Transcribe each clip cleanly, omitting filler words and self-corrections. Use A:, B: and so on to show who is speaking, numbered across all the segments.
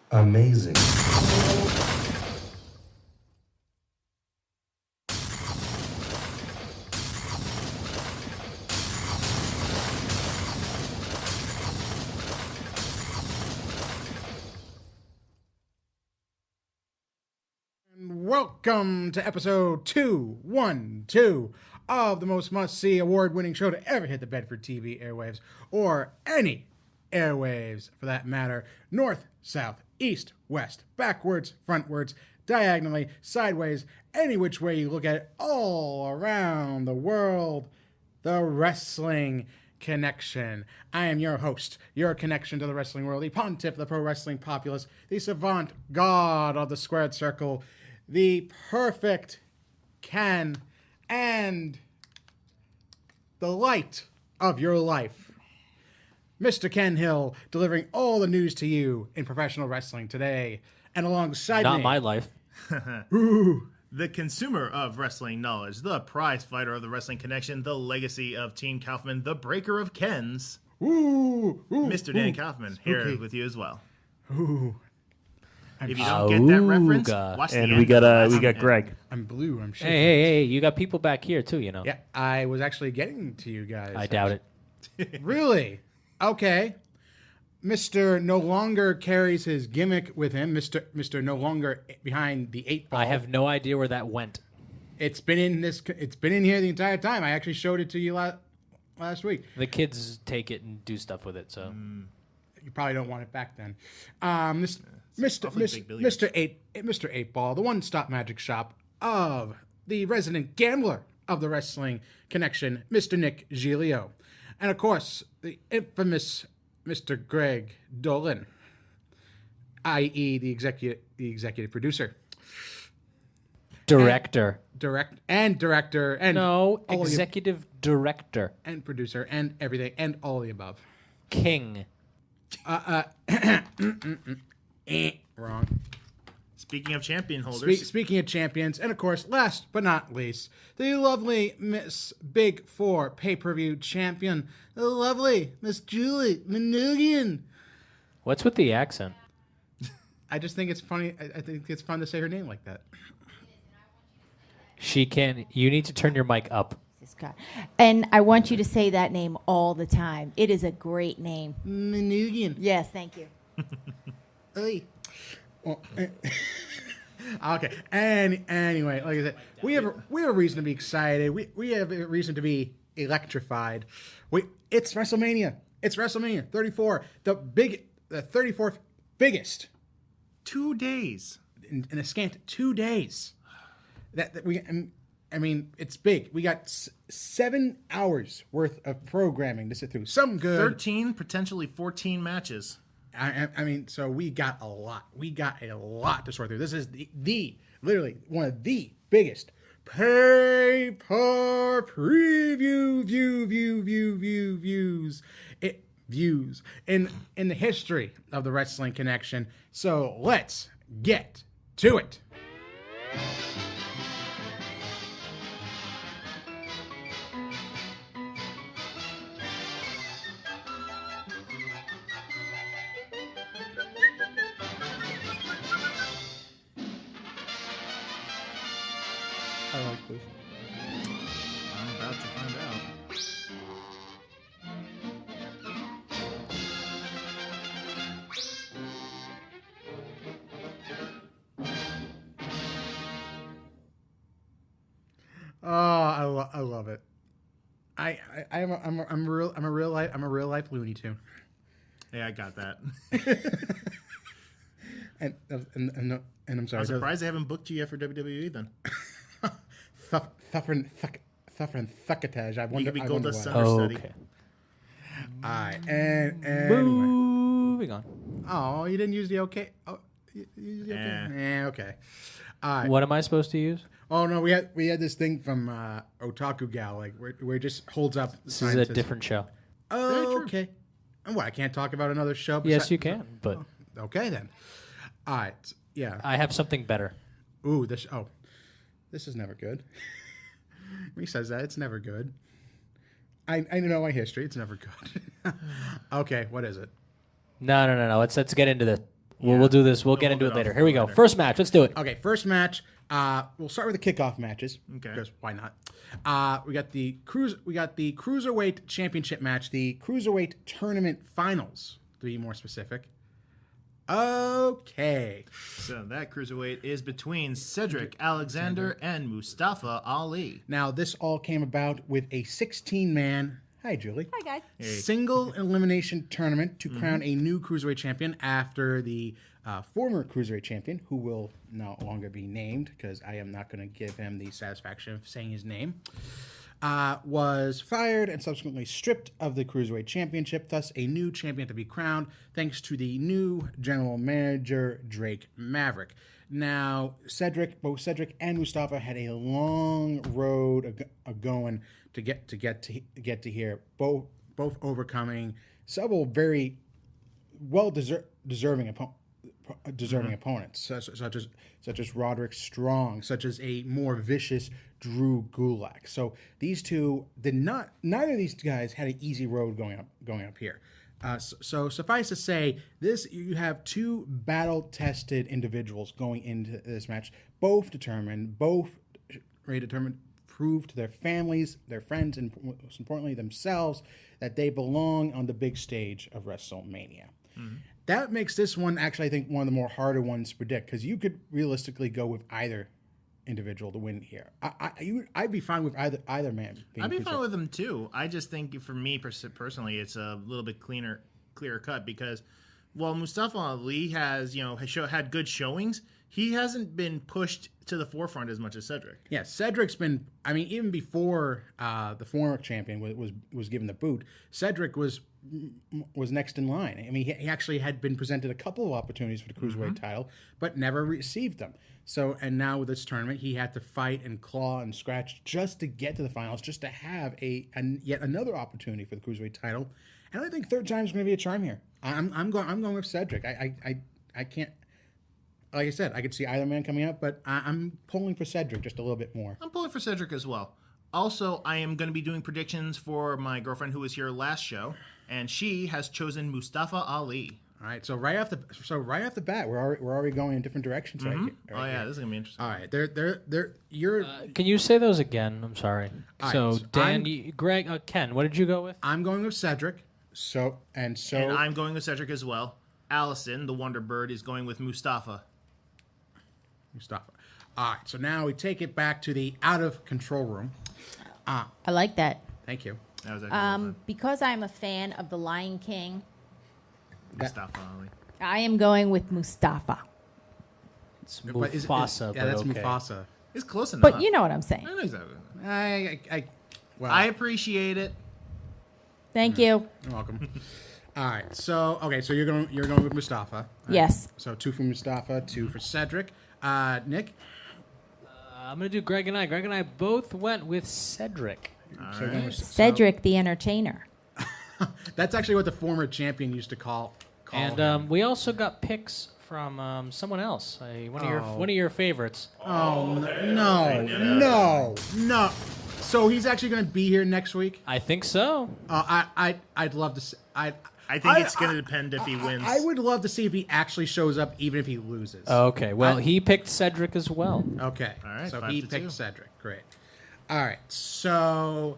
A: Amazing.
B: Welcome to episode 212 of the most must-see award-winning show to ever hit the Bedford TV airwaves, or any airwaves for that matter. North, south, east, west, backwards, frontwards, diagonally, sideways, any which way you look at it, all around the world. The Wrestling Connection. I am your host, your connection to the wrestling world, the pontiff of the pro wrestling populace, the savant god of the squared circle, the perfect Ken, and the light of your life, Mr. Ken Hill, delivering all the news to you in professional wrestling today. And alongside me...
C: Not my life.
D: The consumer of wrestling knowledge, the prize fighter of the Wrestling Connection, the legacy of Team Kaufman, the breaker of Kens, Mr. Dan Kaufman, here with you as well. If you don't get that reference, watch the end.
E: And we got Greg.
B: I'm blue. I'm shaking.
C: Hey, you got people back here too, you know.
B: Yeah, I was actually getting to you guys.
C: I doubt it.
B: Really? Okay. Mr. no longer carries his gimmick with him. Mr. no longer behind the 8-ball.
C: I have no idea where that went.
B: It's been in here the entire time. I actually showed it to you last week.
C: The kids take it and do stuff with it, so
B: You probably don't want it back then. Mr. 8-ball, the one-stop magic shop of the resident gambler of the Wrestling Connection, Mr. Nick Giglio. And of course, the infamous Mr. Greg Dolan, i.e. the executive producer.
C: Director.
B: Director.
C: Executive director.
B: And producer and everything and all the above.
C: King.
B: Wrong.
D: Speaking of champion holders.
B: Speaking of champions, and of course, last but not least, the lovely Miss Big Four pay-per-view champion, the lovely Miss Julie Minogian.
C: What's with the accent?
B: I just think it's funny. I think it's fun to say her name like that.
C: You need to turn your mic up.
F: And I want you to say that name all the time. It is a great name.
B: Minogian.
F: Yes, thank you.
B: Hey. Well, okay. Anyway, like I said, we have a reason to be excited. We have a reason to be electrified. It's WrestleMania. It's WrestleMania 34, the 34th biggest.
D: 2 days
B: in a scant 2 days. I mean, it's big. We got 7 hours worth of programming to sit through. Some good.
D: 13, potentially 14 matches.
B: I mean, so we got a lot. We got a lot to sort through. This is the literally one of the biggest pay-per views in the history of the Wrestling Connection. So let's get to it. I like this.
D: I'm about to find out.
B: Oh, I love it. I'm a real life Looney Tune.
D: Yeah, I got that.
B: And I'm sorry.
D: I'm surprised they haven't booked you yet for WWE then.
B: Suffering thuckatage. I
D: You
B: wonder.
D: could be
B: I wonder
D: Goldust
B: why.
D: understudy.
C: Okay.
B: All right, and anyway.
C: Moving on.
B: Oh, you didn't use the okay. Oh, you used the okay. Okay. All right.
C: What am I supposed to use?
B: Oh no, we had this thing from Otaku Gal, like where it just holds up.
C: This is a different show.
B: Oh, okay. And what? I can't talk about another show.
C: Yes, you can, but
B: Okay then. All right. Yeah.
C: I have something better.
B: Ooh, this. Oh, this is never good. He says that it's never good. I know my history. It's never good. Okay, what is it?
C: No. Let's get into this. We'll do this. We'll get into it later. Here we go. First match. Let's do it.
B: Okay, first match. We'll start with the kickoff matches.
D: Okay.
B: Because why not? We got the cruiserweight championship match, the cruiserweight tournament finals, to be more specific. Okay.
D: So that cruiserweight is between Cedric Alexander and Mustafa Ali.
B: Now this all came about with a 16-man. Hi, Julie.
F: Hi, guys.
B: Single elimination tournament to crown a new cruiserweight champion after the former cruiserweight champion, who will no longer be named because I am not going to give him the satisfaction of saying his name, was fired and subsequently stripped of the cruiserweight championship. Thus, a new champion to be crowned thanks to the new general manager Drake Maverick. Now, both Cedric and Mustafa had a long road going to get to here. Both overcoming several very deserving opponents, such as Roderick Strong, such as a more vicious Drew Gulak. So these two neither of these guys had an easy road going up here. So suffice to say, you have two battle-tested individuals going into this match, both ready to prove to their families, their friends, and most importantly themselves, that they belong on the big stage of WrestleMania. Mm-hmm. That makes this one actually, I think, one of the more harder ones to predict, because you could realistically go with either individual to win here. I'd be fine with either man.
D: I'd be fine with them too. I just think for me personally, it's a little bit clearer cut because while Mustafa Ali has had good showings, he hasn't been pushed to the forefront as much as Cedric.
B: Yeah, Cedric's been. I mean, even before the former champion was given the boot, Cedric was next in line. I mean, he actually had been presented a couple of opportunities for the cruiserweight title, but never received them. So, and now with this tournament, he had to fight and claw and scratch just to get to the finals, just to have yet another opportunity for the cruiserweight title. And I think third time's going to be a charm here. I'm going with Cedric. I can't. Like I said, I could see either man coming up, but I'm pulling for Cedric just a little bit more.
D: I'm pulling for Cedric as well. Also, I am going to be doing predictions for my girlfriend who was here last show, and she has chosen Mustafa Ali.
B: All right, so right off the bat, we're already going in different directions.
D: Mm-hmm.
B: Right
D: oh yeah, this is gonna be interesting.
B: All right, you're.
C: Can you say those again? I'm sorry.
B: All
C: So
B: right, so
C: Dan, Greg, Ken, what did you go with?
B: I'm going with Cedric. So
D: and I'm going with Cedric as well. Alison, the Wonder Bird, is going with Mustafa.
B: All right, so now we take it back to the out of control room.
F: I like that.
B: Thank you.
D: That was actually
F: Because I'm a fan of The Lion King,
D: Mustafa Ali.
F: I am going with Mustafa.
C: It's
B: But
C: Mufasa,
B: yeah, that's
C: okay.
B: Mufasa.
D: It's close enough.
F: But you know what I'm saying.
D: I know exactly.
B: I
D: I appreciate it.
F: Thank you.
B: You're welcome. All right, so you're going with Mustafa. All right.
F: Yes.
B: So 2 for Mustafa, 2 for Cedric. Nick.
C: I'm gonna do Greg and I. Greg and I both went with Cedric.
F: Cedric the Entertainer.
B: That's actually what the former champion used to call
C: And
B: him.
C: we also got picks from someone else. One of your favorites.
B: Oh no! So he's actually going to be here next week.
C: I think so.
B: I'd love to.
D: I think it's going to depend if he wins.
B: I would love to see if he actually shows up, even if he loses.
C: Okay. Well, he picked Cedric as well.
B: Okay.
D: All right,
B: So
D: 5
B: he
D: to
B: picked
D: 2.
B: Cedric. Great. All right. So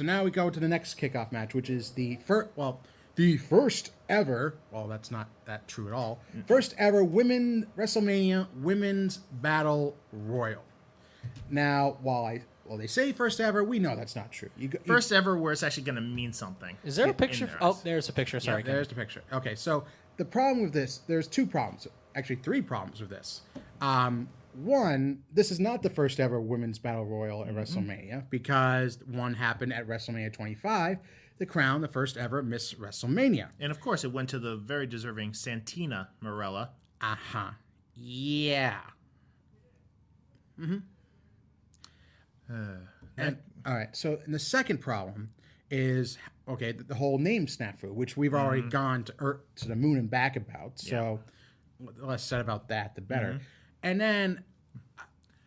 B: now we go to the next kickoff match, which is the first ever. Well, that's not that true at all. First ever WrestleMania Women's Battle Royal. Now, while Well, they say first ever. We know that's not true.
D: First ever where it's actually going to mean something.
C: Is there a picture? Oh, there's a picture. Sorry.
B: There's the picture. Okay, so the problem with this, there's two problems. Actually, three problems with this. One, this is not the first ever women's battle royal at WrestleMania because one happened at WrestleMania 25, the crown, the first ever Miss WrestleMania.
D: And of course, it went to the very deserving Santina Marella.
B: Yeah. And all right. So the second problem is the whole name snafu, which we've already gone to the moon and back about. So the less said about that, the better. And then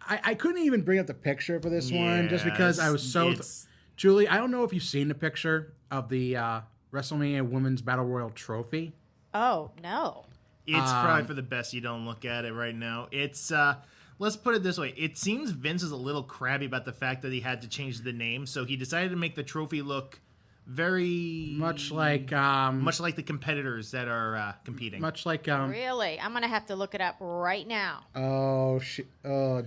B: I couldn't even bring up the picture for this one just because I was so. Julie, I don't know if you've seen the picture of the WrestleMania Women's Battle Royal trophy.
F: Oh no.
D: It's probably for the best you don't look at it right now. It's let's put it this way. It seems Vince is a little crabby about the fact that he had to change the name, so he decided to make the trophy look very
B: much like
D: the competitors that are competing.
B: Much like
F: Really? I'm gonna have to look it up right now.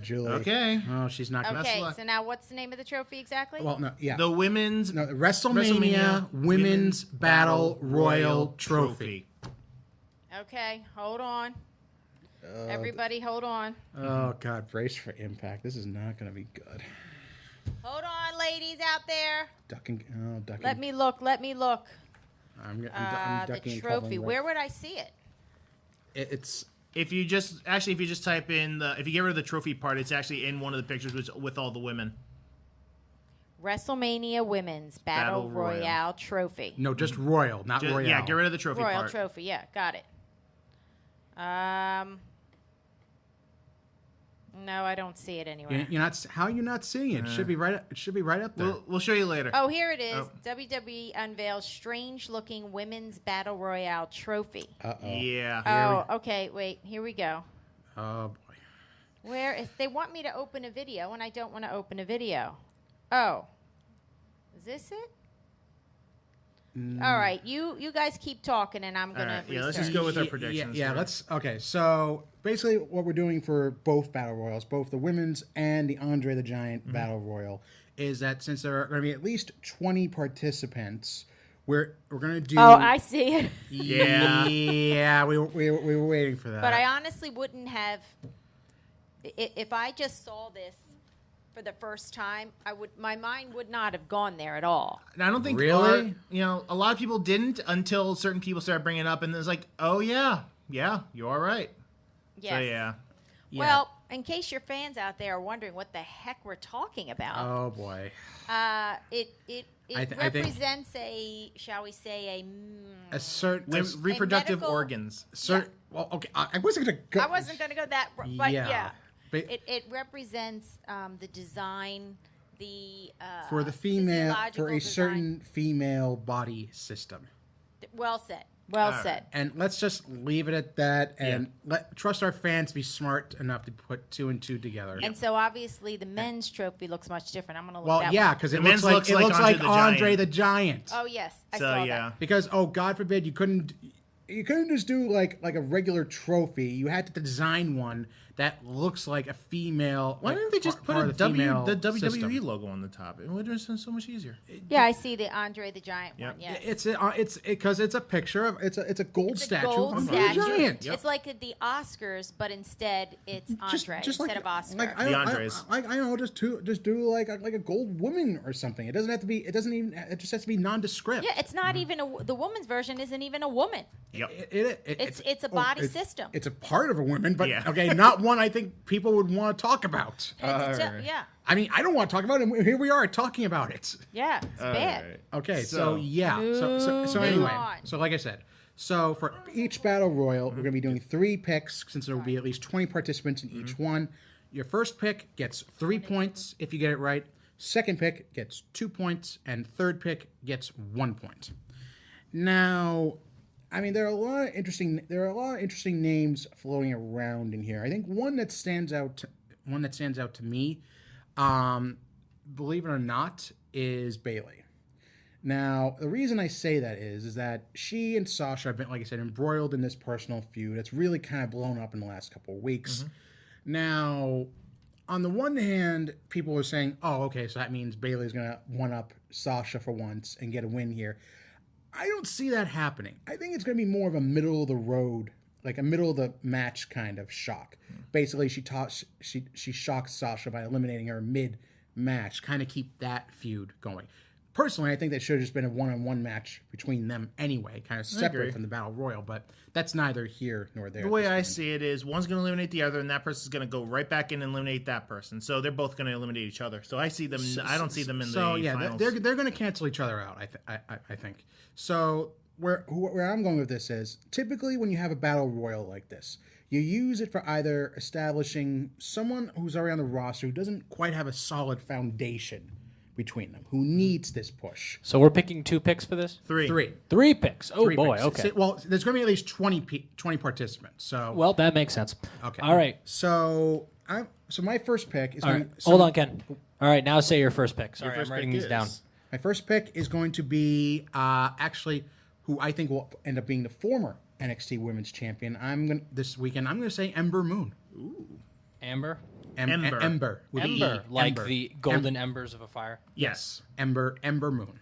B: Julie.
D: Okay.
B: Oh, she's not gonna.
F: Okay, so now what's the name of the trophy exactly?
B: Well, no, yeah.
D: The women's
B: WrestleMania Women's Battle Royal Trophy.
F: Okay, hold on. Everybody, hold on.
B: Oh God, brace for impact. This is not gonna be good.
F: Hold on, ladies out there.
B: Ducking.
F: Let me look.
B: I'm ducking
F: the trophy. Where would I see it?
B: It's
D: if you just type in if you get rid of the trophy part, it's actually in one of the pictures with all the women.
F: WrestleMania Women's Battle Royale Trophy.
B: No, just Royal, not Royale.
D: Yeah, get rid of the trophy
F: Royal
D: part.
F: Trophy. Yeah, got it. No, I don't see it anywhere.
B: You're not. How are you not seeing it? It should be right. It should be right up there.
D: We'll show you later.
F: Oh, here it is. WWE unveils strange-looking women's battle royale trophy.
D: Yeah.
F: Oh, okay. Wait. Here we go.
B: Oh boy.
F: Where is? They want me to open a video, and I don't want to open a video. Oh, is this it? All right, you guys keep talking, and I'm gonna.
D: Yeah, let's just go with our predictions.
B: Yeah, let's. Okay, so basically, what we're doing for both battle royals, both the women's and the Andre the Giant battle royal, is that since there are going to be at least 20 participants, we're going to do.
F: Oh, I see it.
B: Yeah, we were waiting for that.
F: But I honestly wouldn't have. If I just saw this for the first time, my mind would not have gone there at all.
D: And I don't think
B: really.
D: A lot of people didn't until certain people started bringing it up, and it's like, oh yeah, you are right.
F: Yes.
D: So yeah.
F: Well, in case your fans out there are wondering what the heck we're talking about.
B: Oh boy.
F: It represents a, shall we say,
B: a certain
D: reproductive
F: medical,
D: organs.
B: Well, okay. I wasn't gonna go.
F: I wasn't gonna go that, but yeah.
B: It
F: represents the design,
B: for the female, for a
F: design.
B: certain female body system.
F: Well said. Well said.
B: And let's just leave it at that, and trust our fans to be smart enough to put two and two together.
F: And so obviously the men's trophy looks much different. I'm gonna look.
B: Well, yeah, because it looks like Andre the Giant.
F: Oh yes, I saw that.
B: Because God forbid you couldn't just do like a regular trophy. You had to design one that looks like a female.
D: Why didn't they just put the WWE
B: system
D: logo on the top? It would have been so much easier.
F: Yeah, I see the Andre the Giant one. Yeah,
B: it's because it's a picture of it's a gold statue of Andre the Giant.
F: Yep. It's like the Oscars, but instead it's Andre instead of Oscar.
D: The Andres.
B: I know, just do like a gold woman or something. It doesn't have to be. It doesn't even. It just has to be nondescript.
F: Yeah, it's not even the woman's version isn't even a woman.
D: Yep.
F: It's a body system.
B: It's a part of a woman, but okay, not one I think people would want to talk about.
F: Yeah.
B: I mean, I don't want to talk about it, and here we are talking about it.
F: Yeah, it's bad.
B: Right. Okay, so anyway, so like I said, so for each battle royal, we're going to be doing 3 picks since there will be at least 20 participants in each one. Your first pick gets 3 points if you get it right. Second pick gets 2 points, and third pick gets 1 point. Now, I mean, there are a lot of interesting names floating around in here. I think one that stands out to me, believe it or not, is Bayley. Now, the reason I say that is that she and Sasha have been, like I said, embroiled in this personal feud. It's really kind of blown up in the last couple of weeks. Now, on the one hand, people were saying, "Oh, okay, so that means Bayley's gonna one up Sasha for once and get a win here." I don't see that happening. I think it's gonna be more of a middle of the road, like a middle of the match kind of shock. Basically, she shocks Sasha by eliminating her mid match, kind of keep that feud going. Personally, I think that should have just been a one-on-one match between them anyway, kind of separate from the Battle Royal, but that's neither here nor there.
D: The way I see it is one's going to eliminate the other, and that person's going to go right back in and eliminate that person. So they're both going to eliminate each other. So I see them. I don't see them in the finals.
B: They're going to cancel each other out. I think. So where I'm going with this is typically when you have a Battle Royal like this, you use it for either establishing someone who's already on the roster who doesn't quite have a solid foundation between them, who needs this push.
C: So we're picking 2 picks for this?
B: Three.
C: 3 picks. Oh,
B: Three
C: boy.
B: picks.
C: Okay.
B: Well, there's going to be at least 20 participants. So
C: Well, that makes sense.
B: okay.
C: All right.
B: So my first pick is
C: All
B: going
C: right. Hold on, Ken. All right, now say your first pick. Sorry,
D: first
C: I'm writing
D: pick
C: these down.
B: My first pick is going to be actually who I think will end up being the former NXT Women's Champion. This weekend I'm going to say Ember Moon.
C: Amber?
B: Ember. With an
C: Ember,
B: E.
C: like
B: Ember.
C: the golden embers of a fire.
B: Yes. Ember Moon.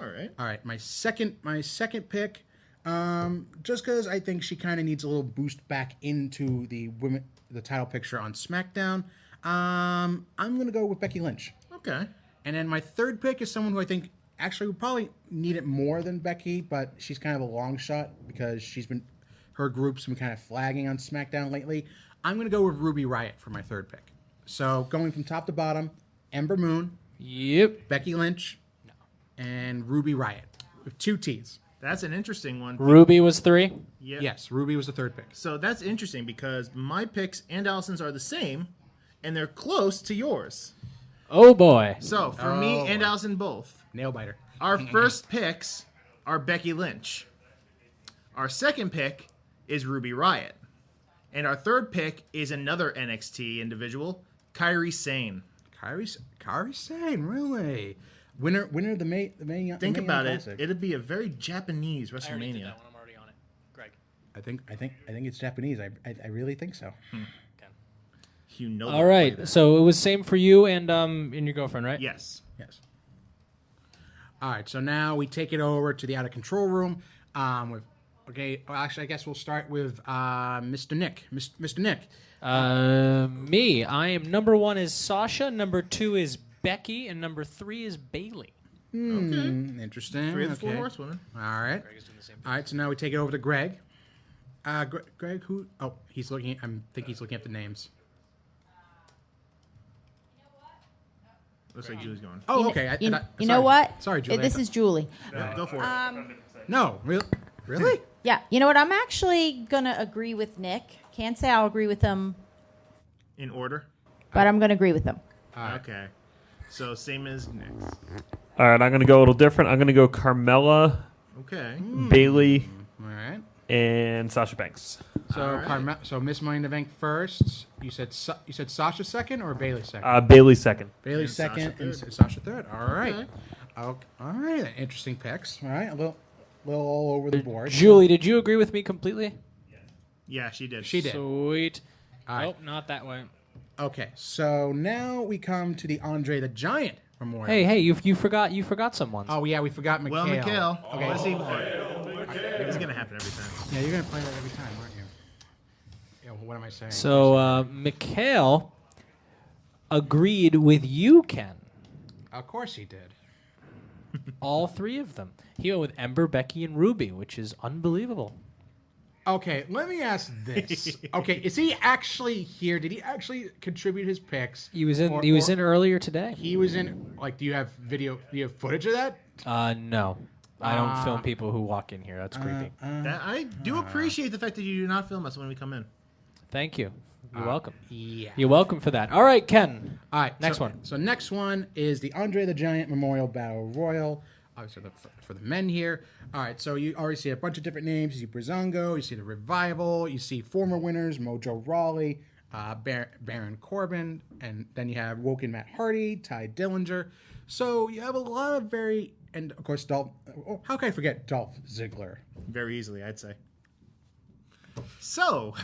D: All right.
B: All right. My second pick, just because I think she kind of needs a little boost back into the title picture on SmackDown. I'm going to go with Becky Lynch.
D: Okay.
B: And then my third pick is someone who I think actually would probably need it more than Becky, but she's kind of a long shot because her group's been kind of flagging on SmackDown lately. I'm going to go with Ruby Riott for my third pick. So going from top to bottom, Ember Moon,
C: Yep.
B: Becky Lynch, and Ruby Riott with 2 T's.
D: That's an interesting one.
C: Ruby was 3.
D: Yep.
B: Yes, Ruby was the third pick.
D: So that's interesting because my picks and Allison's are the same, and they're close to yours.
C: Oh, boy.
D: So for me and Allison both,
B: Nail biter.
D: our first picks are Becky Lynch. Our second pick is Ruby Riott. And our third pick is another NXT individual, Kairi Sane.
B: Kairi Sane, really? Winner of the May.
D: Think
B: May
D: about it.
B: Classic.
D: It'd be a very Japanese
C: I already did
D: WrestleMania.
C: that one. I'm already on it. Greg.
B: I think it's Japanese. I really think so.
D: You know.
C: All right. So it was same for you and your girlfriend, right?
D: Yes.
B: Yes. All right. So now we take it over to the Out of Control room. Well, actually, I guess we'll start with Mr. Nick. Mr. Nick.
C: Me. I am number 1 is Sasha, number 2 is Becky, and number 3 is Bayley.
B: Interesting.
D: 3 of the 4
B: Okay.
D: horsewomen.
B: All right. All right. So now we take it over to Greg. Greg, who? Oh, he's looking. I think he's looking at the names.
D: Looks like Julie's going.
B: Oh, okay.
F: You
B: sorry.
F: know what?
B: Sorry, Julie.
F: This is Julie.
D: Go for it.
B: No, really?
F: Yeah, you know what? I'm actually going to agree with Nick. Can't say I'll agree with him,
D: In order.
F: but I'm going to agree with him.
D: Okay. So same as next.
E: All right, I'm going to go a little different. I'm going to go Carmella,
D: Okay.
E: Bayley,
B: All right.
E: and Sasha Banks.
B: So so Miss Money in the Bank first. You said Sasha second or Bailey second?
E: Bayley second.
B: Bailey
D: and Sasha
B: second and
D: third.
B: Sasha third. All right.
D: Okay.
B: All right. Interesting picks. All right. A little all over the board.
C: Julie, did you agree with me completely?
D: Yeah, she did.
B: She did.
C: Sweet.
B: All right.
C: Nope, not that way.
B: Okay. So now we come to the Andre the Giant Memorial.
C: Hey, you forgot someone.
B: Oh yeah, we forgot Mikhail.
D: Well, Mikhail.
B: Okay.
D: Let's see more. It's gonna happen every time.
B: Yeah, you're gonna play that every time, aren't you? Yeah. What am I saying?
C: So Mikhail agreed with you, Ken.
B: Of course he did.
C: All 3 of them. He went with Ember, Becky, and Ruby, which is unbelievable.
B: Okay, let me ask this. Okay, is he actually here? Did he actually contribute his picks?
C: He was in earlier today.
B: He was in. Like, do you have video? Do you have footage of that?
C: No. I don't film people who walk in here. That's creepy.
D: I do appreciate the fact that you do not film us when we come in.
C: Thank you. You're welcome.
B: Yeah.
C: You're welcome for that. All right, Ken.
B: All right.
C: Next
B: so,
C: one.
B: So next one is the Andre the Giant Memorial Battle Royal. Obviously for the men here. All right. So you already see a bunch of different names. You see Breezango. You see the Revival. You see former winners Mojo Rawley, Baron Corbin, and then you have Woken Matt Hardy, Ty Dillinger. So you have a lot of and of course Dolph. Oh, how can I forget Dolph Ziggler?
D: Very easily, I'd say. So,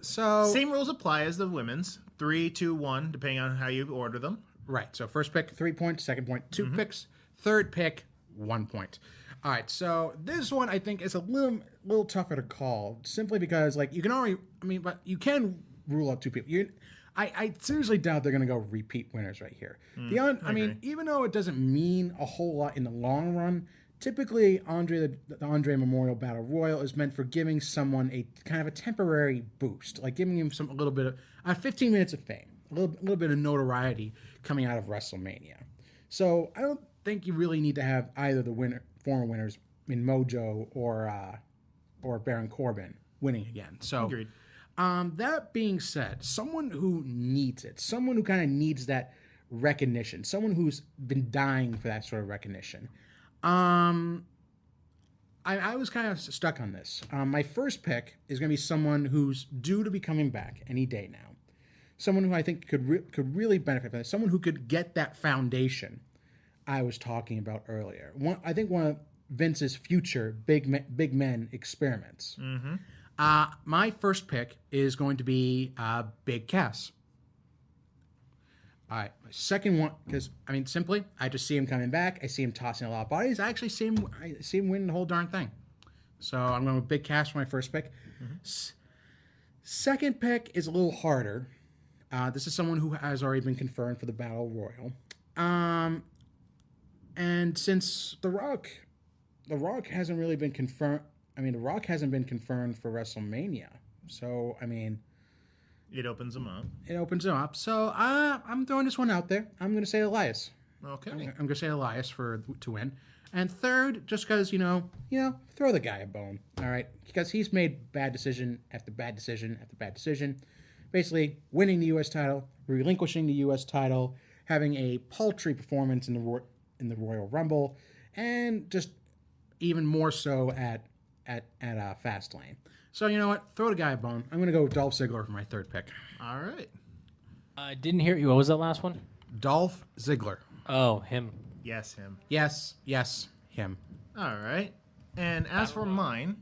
B: So
D: same rules apply as the women's. 3, 2, 1, depending on how you order them.
B: Right. So first pick, 3 points. Second point, 2 picks. Third pick, 1 point. All right. So this one I think is a little tougher to call, simply because like you can already. I mean, but you can rule out 2 people. I seriously doubt they're going to go repeat winners right here. I mean, even though it doesn't mean a whole lot in the long run, typically the Andre Memorial Battle Royal is meant for giving someone a kind of a temporary boost, like giving him a little bit of 15 minutes of fame, a little bit of notoriety coming out of WrestleMania. So I don't think you really need to have either the former winners in Mojo or Baron Corbin winning again. So.
D: Agreed.
B: That being said, someone who needs it, someone who kind of needs that recognition, someone who's been dying for that sort of recognition. I was kind of stuck on this. My first pick is going to be someone who's due to be coming back any day now. Someone who I think could really benefit from this. Someone who could get that foundation I was talking about earlier. I think one of Vince's future big men experiments. Mm-hmm. My first pick is going to be Big Cass. All right, my second one, because simply, I just see him coming back. I see him tossing a lot of bodies. I actually see him winning the whole darn thing. So I'm going with Big Cass for my first pick. Mm-hmm. Second pick is a little harder. This is someone who has already been confirmed for the Battle Royal. And since The Rock hasn't really been confirmed. The Rock hasn't been confirmed for WrestleMania. So,
D: It opens them up.
B: It opens them up. So, I'm throwing this one out there. I'm going to say Elias.
D: Okay.
B: I'm going to say Elias to win. And third, just because, throw the guy a bone. All right? Because he's made bad decision after bad decision after bad decision. Basically, winning the U.S. title, relinquishing the U.S. title, having a paltry performance in the Royal Rumble, and just even more so at Fastlane. So you know what? Throw the guy a bone. I'm going to go with Dolph Ziggler for my third pick.
D: All right.
C: I didn't hear you. What was that last one?
B: Dolph Ziggler.
C: Oh, him.
D: Yes, him.
B: Yes, him.
D: All right. And as for mine,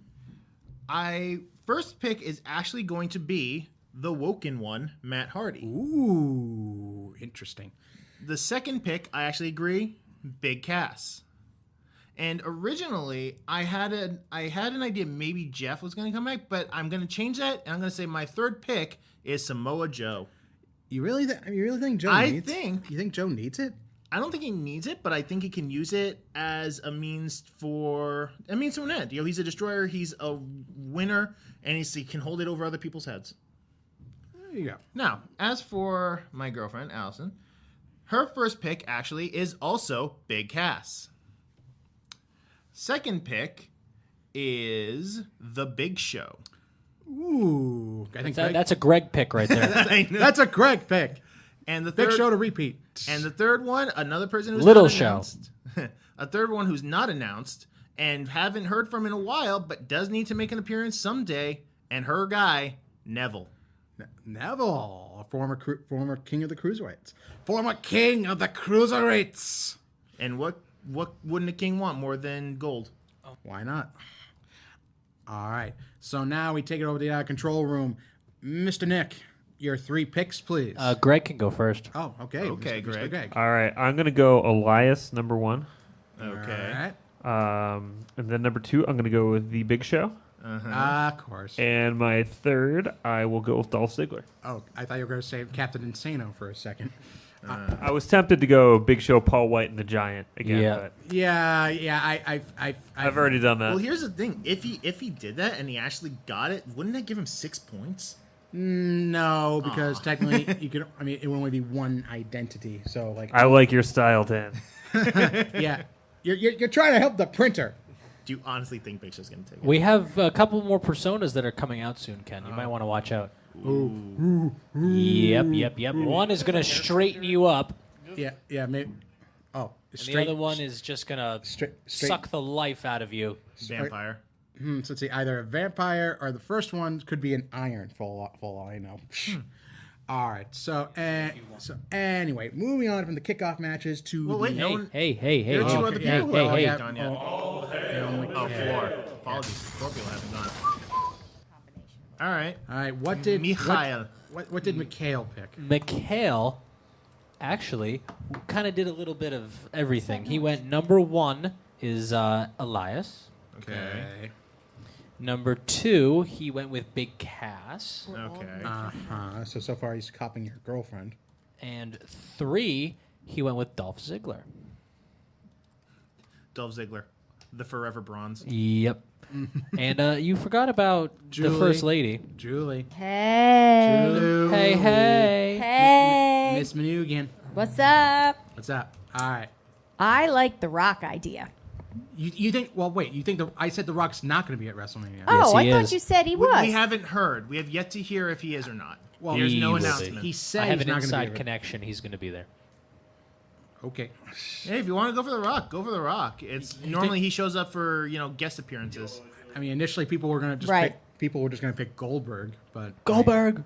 D: first pick is actually going to be the Woken one, Matt Hardy.
B: Ooh, interesting.
D: The second pick, I actually agree, Big Cass. And originally, I had an idea maybe Jeff was going to come back, but I'm going to change that, and I'm going to say my third pick is Samoa Joe.
B: You really think Joe needs it? You think Joe needs it?
D: I don't think he needs it, but I think he can use it as a means to an end. He's a destroyer, he's a winner, and he can hold it over other people's heads.
B: There you go.
D: Now, as for my girlfriend, Alison, her first pick actually is also Big Cass. Second pick is The Big Show.
B: Ooh, I think
C: That's a Greg pick right there.
B: that's a Greg pick.
D: And the
B: Big
D: third,
B: Show to repeat.
D: And the third one, another person who's
C: Little
D: not
C: Show.
D: announced. A third one who's not announced and haven't heard from in a while, but does need to make an appearance someday. And her guy, Neville.
B: Neville, former king of the cruiserweights. Former king of the cruiserweights.
D: And what wouldn't a king want more than gold?
B: Why not? All right. So now we take it over to the control room. Mr. Nick, your 3 picks, please.
C: Greg can go first.
B: Oh, okay.
D: Okay,
B: Mr.
D: Greg.
E: All right, I'm going to go Elias, number 1.
D: Okay.
B: All right.
E: And then number 2, I'm going to go with The Big Show.
B: Of course.
E: And my third, I will go with Dolph Ziggler.
B: Oh, I thought you were going to say Captain Insano for a second.
E: I was tempted to go Big Show, Paul White, and the Giant again.
C: Yeah.
E: But
B: Yeah.
E: I've already done that.
D: Well, here's the thing. If he did that and he actually got it, wouldn't that give him 6 points?
B: No, because technically you could. It would only be one identity. So
E: I like your style, Dan.
B: yeah, you're trying to help the printer.
D: Do you honestly think Big Show's going to take it?
C: We have a couple more personas that are coming out soon, Ken. You might want to watch out. Yep. One is going to straighten you up.
B: Yeah, maybe. Oh,
C: And the other one is just going to suck the life out of you.
D: Vampire.
B: So let's see, either a vampire or the first one could be an iron, for all I know. All right, so anyway, moving on from the kickoff matches to
D: Well, wait,
B: the...
D: no one...
C: Hey.
D: There are 2 other people who haven't
C: hey.
D: gone yet. 4. Apologies. 4 people haven't gone. All right.
B: All right. What did
D: Mikhail.
B: What did Mikhail pick?
C: Mikhail actually kind of did a little bit of everything. He went number 1 is Elias.
D: Okay.
C: Number 2, he went with Big Cass.
D: Okay.
B: So far he's copying your girlfriend.
C: And 3, he went with Dolph Ziggler.
D: Dolph Ziggler, the forever bronze.
C: Yep. And you forgot about
B: Julie.
C: the First Lady.
B: Julie.
F: Hey.
B: Julie.
C: Hey.
F: Hey.
B: Miss Manugian.
F: What's up?
B: What's up? All right.
F: I like the Rock idea.
B: You think? Well, wait. You think I said The Rock's not going to be at WrestleMania?
F: Oh,
C: he
F: I thought
C: is.
F: you said he
D: We
F: was.
D: haven't heard. We have yet to hear if he is or not.
B: Well,
D: There's no
C: He will be.
D: announcement.
B: He said
C: I have
B: he's
C: an
B: not going to
C: inside
B: be.
C: connection. He's going to be there.
B: Okay.
D: Hey, if you want to go for The Rock, go for The Rock. It's normally he shows up for guest appearances.
B: I mean, initially people were going to just
F: Right.
B: pick, people were just going to pick Goldberg, but
C: Goldberg.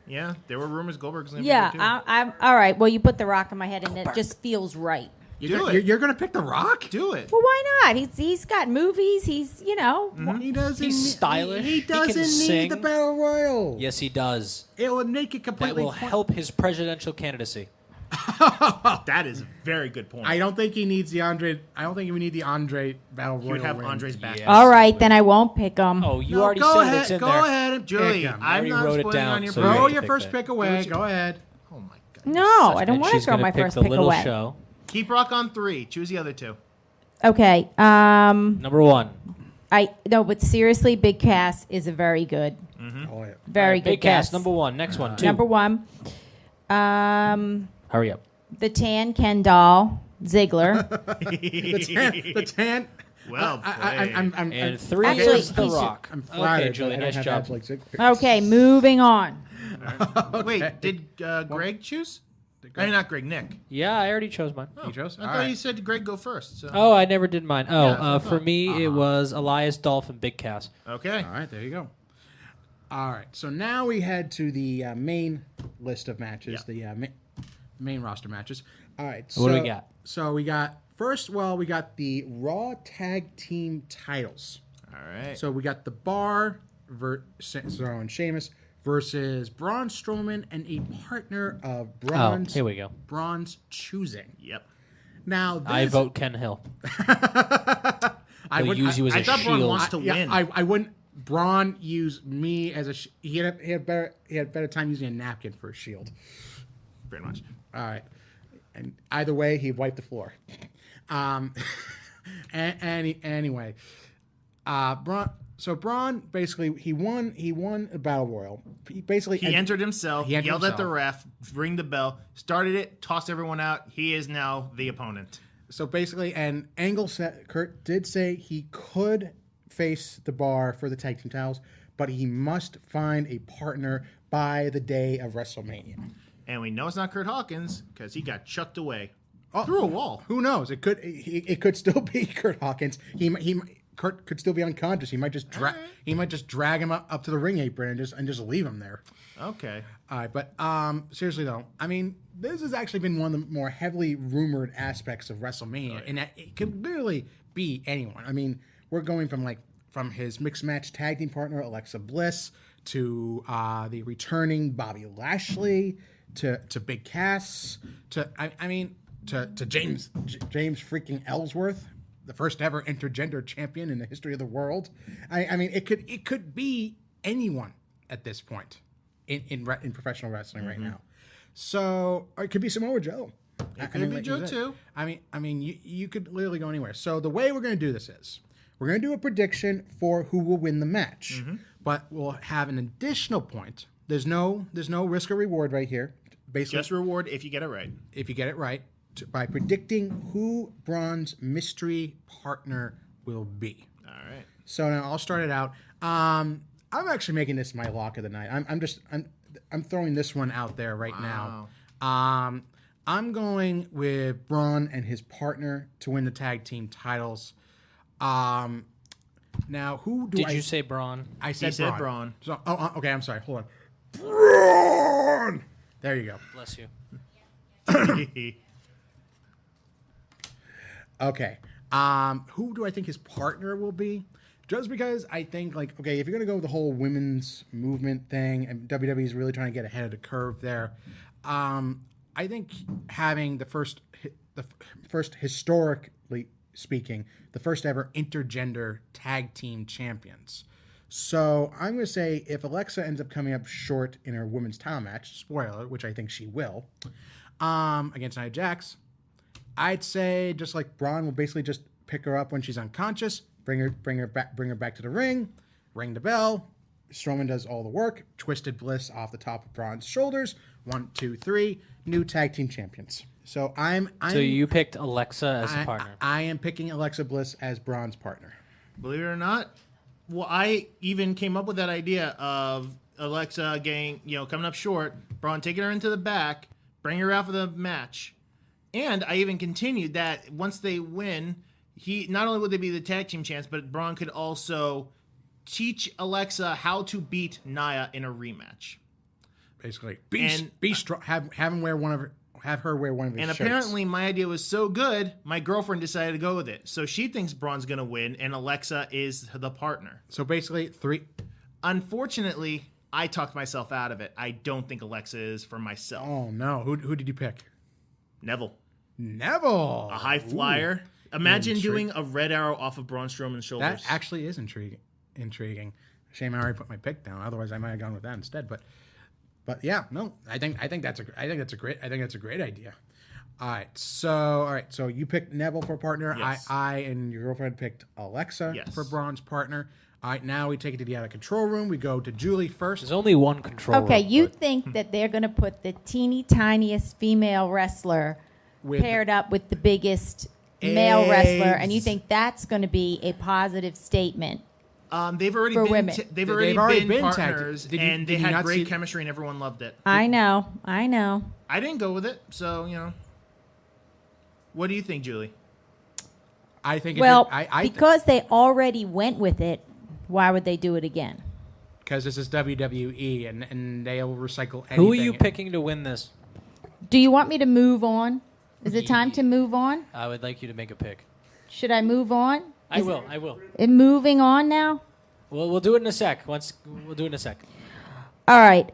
D: Yeah, there were rumors Goldberg's going to
F: Yeah,
D: be there too.
F: I'm all right. Well, you put the Rock in my head, and it just feels right.
B: you're going to pick The Rock?
D: Do it.
F: Well, why not? He's got movies. He's
B: He doesn't.
C: He's stylish.
B: He
C: He can
B: doesn't need
C: sing.
B: the battle royal.
C: Yes, he does.
B: It would make it
C: That
B: completely.
C: will help his presidential candidacy.
D: That is a very good point.
B: I don't think he needs the Andre. I don't think we need the Andre battle royal.
D: He would have
B: win.
D: Andre's back.
C: Yeah.
F: all right. Then I won't pick him.
C: Oh, you
B: No,
C: already
B: go
C: said
B: ahead,
C: it's in
B: go
C: there.
B: ahead and
D: Julie,
B: pick him.
D: I'm
C: already
D: not
C: wrote it
D: spoiling
C: down,
D: on your
C: so
B: Throw
C: you
D: part.
C: get
B: your
C: to
B: first
C: pick
B: pick
C: that.
B: away. Go ahead.
D: Oh my god.
F: No, I don't
C: And
F: want to
C: she's
F: throw
C: gonna
F: my
C: pick
F: first
C: the
F: pick
C: little
F: away.
C: show.
D: Keep Rock on 3. Choose the other 2.
F: Okay.
C: Number 1.
F: But seriously, Big Cass is a very good,
B: Oh yeah.
F: very good
C: Big Cass,
F: guess.
C: number 1. Next one, 2.
F: Number 1.
C: Hurry up.
F: The Tan Ken doll, Ziggler.
B: The tan.
D: Well
B: I'm
C: And 3
F: Actually,
C: is The
F: he's-
C: Rock.
B: I'm flattered.
C: Okay, Julie,
B: that I
C: nice
B: don't
C: job.
B: have abs like Ziggler.
F: Okay, moving on.
D: Wait, did Greg choose? I mean, not Greg, Nick.
C: Yeah, I already chose mine.
B: You chose?
D: I
B: All
D: thought
B: right.
D: you said Greg go first. So.
C: Oh, I never did mine. Oh,
D: Yeah, that's
C: for
D: what I
C: me, it was Elias, Dolph, and Big Cass.
D: Okay.
B: All right, there you go. All right, so now we head to the main list of matches,
D: Yeah.
B: the main roster matches. All right,
C: What do we got?
B: So we got we got the Raw Tag Team titles.
D: All right.
B: So we got the Bar, Cesaro and Sheamus versus Braun Strowman and a partner of Braun's,
C: here we go.
B: Braun's choosing.
D: Yep.
B: Now this,
C: I vote Ken Hill.
B: I
C: He'll
B: would
C: use you as
D: I
C: a
D: thought Braun
C: shield.
D: wants to win.
B: I wouldn't. Braun used me as a. He had better time using a napkin for a shield.
D: Pretty much.
B: All right, and either way, he wiped the floor. Anyway, Braun. So Braun basically he won a battle royal.
D: He entered himself,
B: He entered
D: yelled at the
B: himself.
D: ref, ring the bell, started it, tossed everyone out. He is now the opponent.
B: So basically, and Kurt did say he could face the Bar for the tag team titles, but he must find a partner by the day of WrestleMania.
D: And we know it's not Kurt Hawkins because he got chucked away
B: Oh,
D: through a wall.
B: Who knows? It could still be Kurt Hawkins. Kurt could still be unconscious. He might just drag him up to the ring apron and just leave him there.
D: Okay.
B: All right, but seriously though, I mean, this has actually been one of the more heavily rumored aspects of WrestleMania, and that it could literally be anyone. I mean, we're going from his mixed match tag team partner Alexa Bliss to the returning Bobby Lashley to Big Cass to James freaking Ellsworth, the first ever intergender champion in the history of the world. I mean, it could be anyone at this point in professional wrestling right now. So or it could be Samoa Joe.
D: It could be
B: like
D: Joe
B: you said.
D: too.
B: I mean, you could literally go anywhere. So the way we're going to do this is we're going to do a prediction for who will win the match, but we'll have an additional point. There's no risk or reward right here. Basically,
D: Just reward if you get it right.
B: if you get it right, by predicting who Braun's mystery partner will be.
D: All right.
B: So now I'll start it out. I'm actually making this my lock of the night. I'm throwing this one out there right now. I'm going with Braun and his partner to win the tag team titles. Now who do
C: Did
B: I?
C: you say Braun?
B: I said
D: He said
B: Braun.
D: Braun.
B: So okay, I'm sorry. Hold on. Braun. There you go.
C: Bless you.
B: Okay. Who do I think his partner will be? Just because I think, like, okay, if you're going to go with the whole women's movement thing, and WWE is really trying to get ahead of the curve there, I think having the first historically speaking, the first ever intergender tag team champions. So I'm going to say if Alexa ends up coming up short in her women's title match, spoiler, which I think she will, against Nia Jax, I'd say just like Braun will basically just pick her up when she's unconscious, bring her back to the ring the bell. Strowman does all the work. Twisted Bliss off the top of Braun's shoulders. 1, 2, 3. New tag team champions. So
C: So you picked Alexa as a partner.
B: I am picking Alexa Bliss as Braun's partner.
D: Believe it or not, well, I even came up with that idea of Alexa coming up short, Braun taking her into the back, bring her out for the match. And I even continued that once they win, not only would they be the tag team champs, but Braun could also teach Alexa how to beat Nia in a rematch.
B: Basically, be strong. Have her wear one of his
D: And
B: shirts.
D: apparently, my idea was so good, my girlfriend decided to go with it. So she thinks Braun's going to win, and Alexa is the partner.
B: So basically, 3.
D: Unfortunately, I talked myself out of it. I don't think Alexa is for myself.
B: Oh no, who did you pick?
D: Neville,
B: Neville,
D: a high flyer. Imagine doing a red arrow off of Braun Strowman's shoulders.
B: That actually is intriguing. Shame I already put my pick down. Otherwise, I might have gone with that instead. But yeah, no, I think that's a great idea. All right, so you picked Neville for a partner.
D: Yes.
B: I and your girlfriend picked Alexa for Braun's partner. All right, now we take it to the other control room. We go to Julie first.
C: There's only one control
F: Okay,
C: room,
F: you
C: but-
F: think that they're going to put the teeny tiniest female wrestler paired up with the biggest male wrestler, and you think that's going to be a positive statement?
D: They've already
F: For
D: been
F: women.
D: they've already been
B: tag
D: partners,
B: team.
D: and they
B: did you
D: had
B: not
D: great
B: see-
D: chemistry, and everyone loved it.
F: I know.
D: I didn't go with it, so What do you think, Julie?
B: I think
F: Well, because they already went with it, why would they do it again?
B: because this is WWE and they'll recycle anything.
C: Who are you picking to win this?
F: Do you want me to move on? Is it time to move on?
C: I would like you to make a pick.
F: Should I move on?
C: I will.
F: Moving on now?
C: We'll do it in a sec. We'll do it in a sec.
F: All right.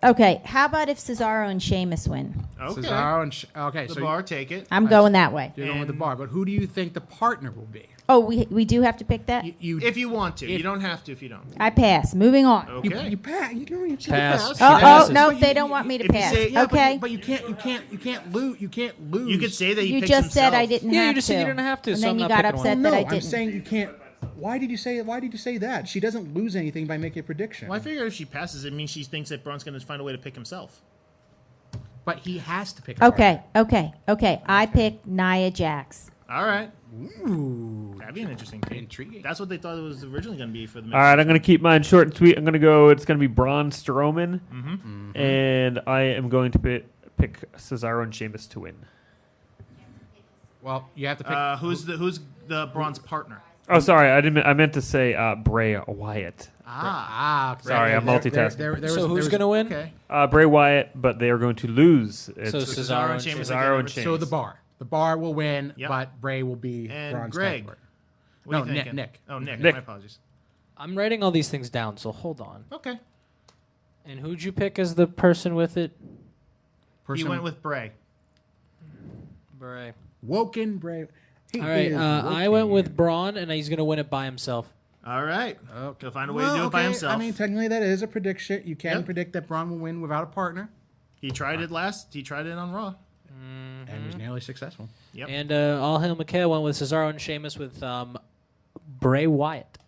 F: Okay. How about if Cesaro and Sheamus win?
D: Okay,
B: Cesaro and okay,
D: the
B: so
D: bar, take it.
F: I'm going that way.
B: you're going with the bar, but who do you think the partner will be?
F: Oh, we do have to pick that?
D: If you want to, you don't have to if you don't.
F: I pass. Moving on.
D: Okay.
B: You pass. You
C: Pass.
F: Oh, no,
B: But
F: they don't want me to
D: if you
F: pass.
D: say- yeah,
F: Okay.
B: But you can't lose. You can't lose.
D: You could say that he
F: You
D: picks
F: just said
D: himself.
F: I didn't
C: Yeah,
F: have to.
C: you just said you didn't have to,
F: And
C: so
F: then
C: I'm
F: you
C: not
F: got
C: picking one.
F: upset
B: No,
F: that I
B: I'm
F: didn't.
B: saying you can't. Why did you say that? She doesn't lose anything by making a prediction.
D: Well, I figure if she passes, it means she thinks that Braun's going to find a way to pick himself.
B: But he has to pick. A
F: Okay. I picked Nia Jax.
D: All right.
B: Ooh,
D: That'd be an interesting team.
B: intriguing.
D: That's what they thought it was originally going to be for the
E: All right, I'm going to keep mine short and sweet. I'm going to go. It's going to be Braun Strowman, and I am going to pick Cesaro and Sheamus to win.
B: Well, you have to pick.
D: Who's the Braun's partner?
E: Oh, sorry, I meant to say Bray Wyatt. Sorry, I'm multitasking.
C: So who's gonna win?
B: Okay.
E: Bray Wyatt, but they are going to lose. It's
C: So Cesaro and
D: Sheamus.
E: Cesaro and Sheamus.
B: So the bar will win,
D: Yep.
B: but Bray will be
D: And
B: Braun's
D: Greg.
B: tag partner.
D: What are
B: No,
D: you thinking?
B: Nick.
D: Oh, Nick.
E: Nick.
D: My apologies.
C: I'm writing all these things down, so hold on.
D: Okay.
C: And who'd you pick as the person with it?
D: He went with Bray.
C: Bray.
B: Woken Bray. He
C: All right,
B: is
C: I
B: woken.
C: went with Braun, and he's going to win it by himself.
D: All right.
B: Okay.
D: He'll find a way to do it by himself.
B: I mean, technically, that is a prediction. You can
D: Yep.
B: predict that Braun will win without a partner,
D: he tried it last. He tried it on Raw.
B: and was nearly successful.
D: Yep.
C: And all hail Mikhail went with Cesaro and Sheamus with Bray Wyatt.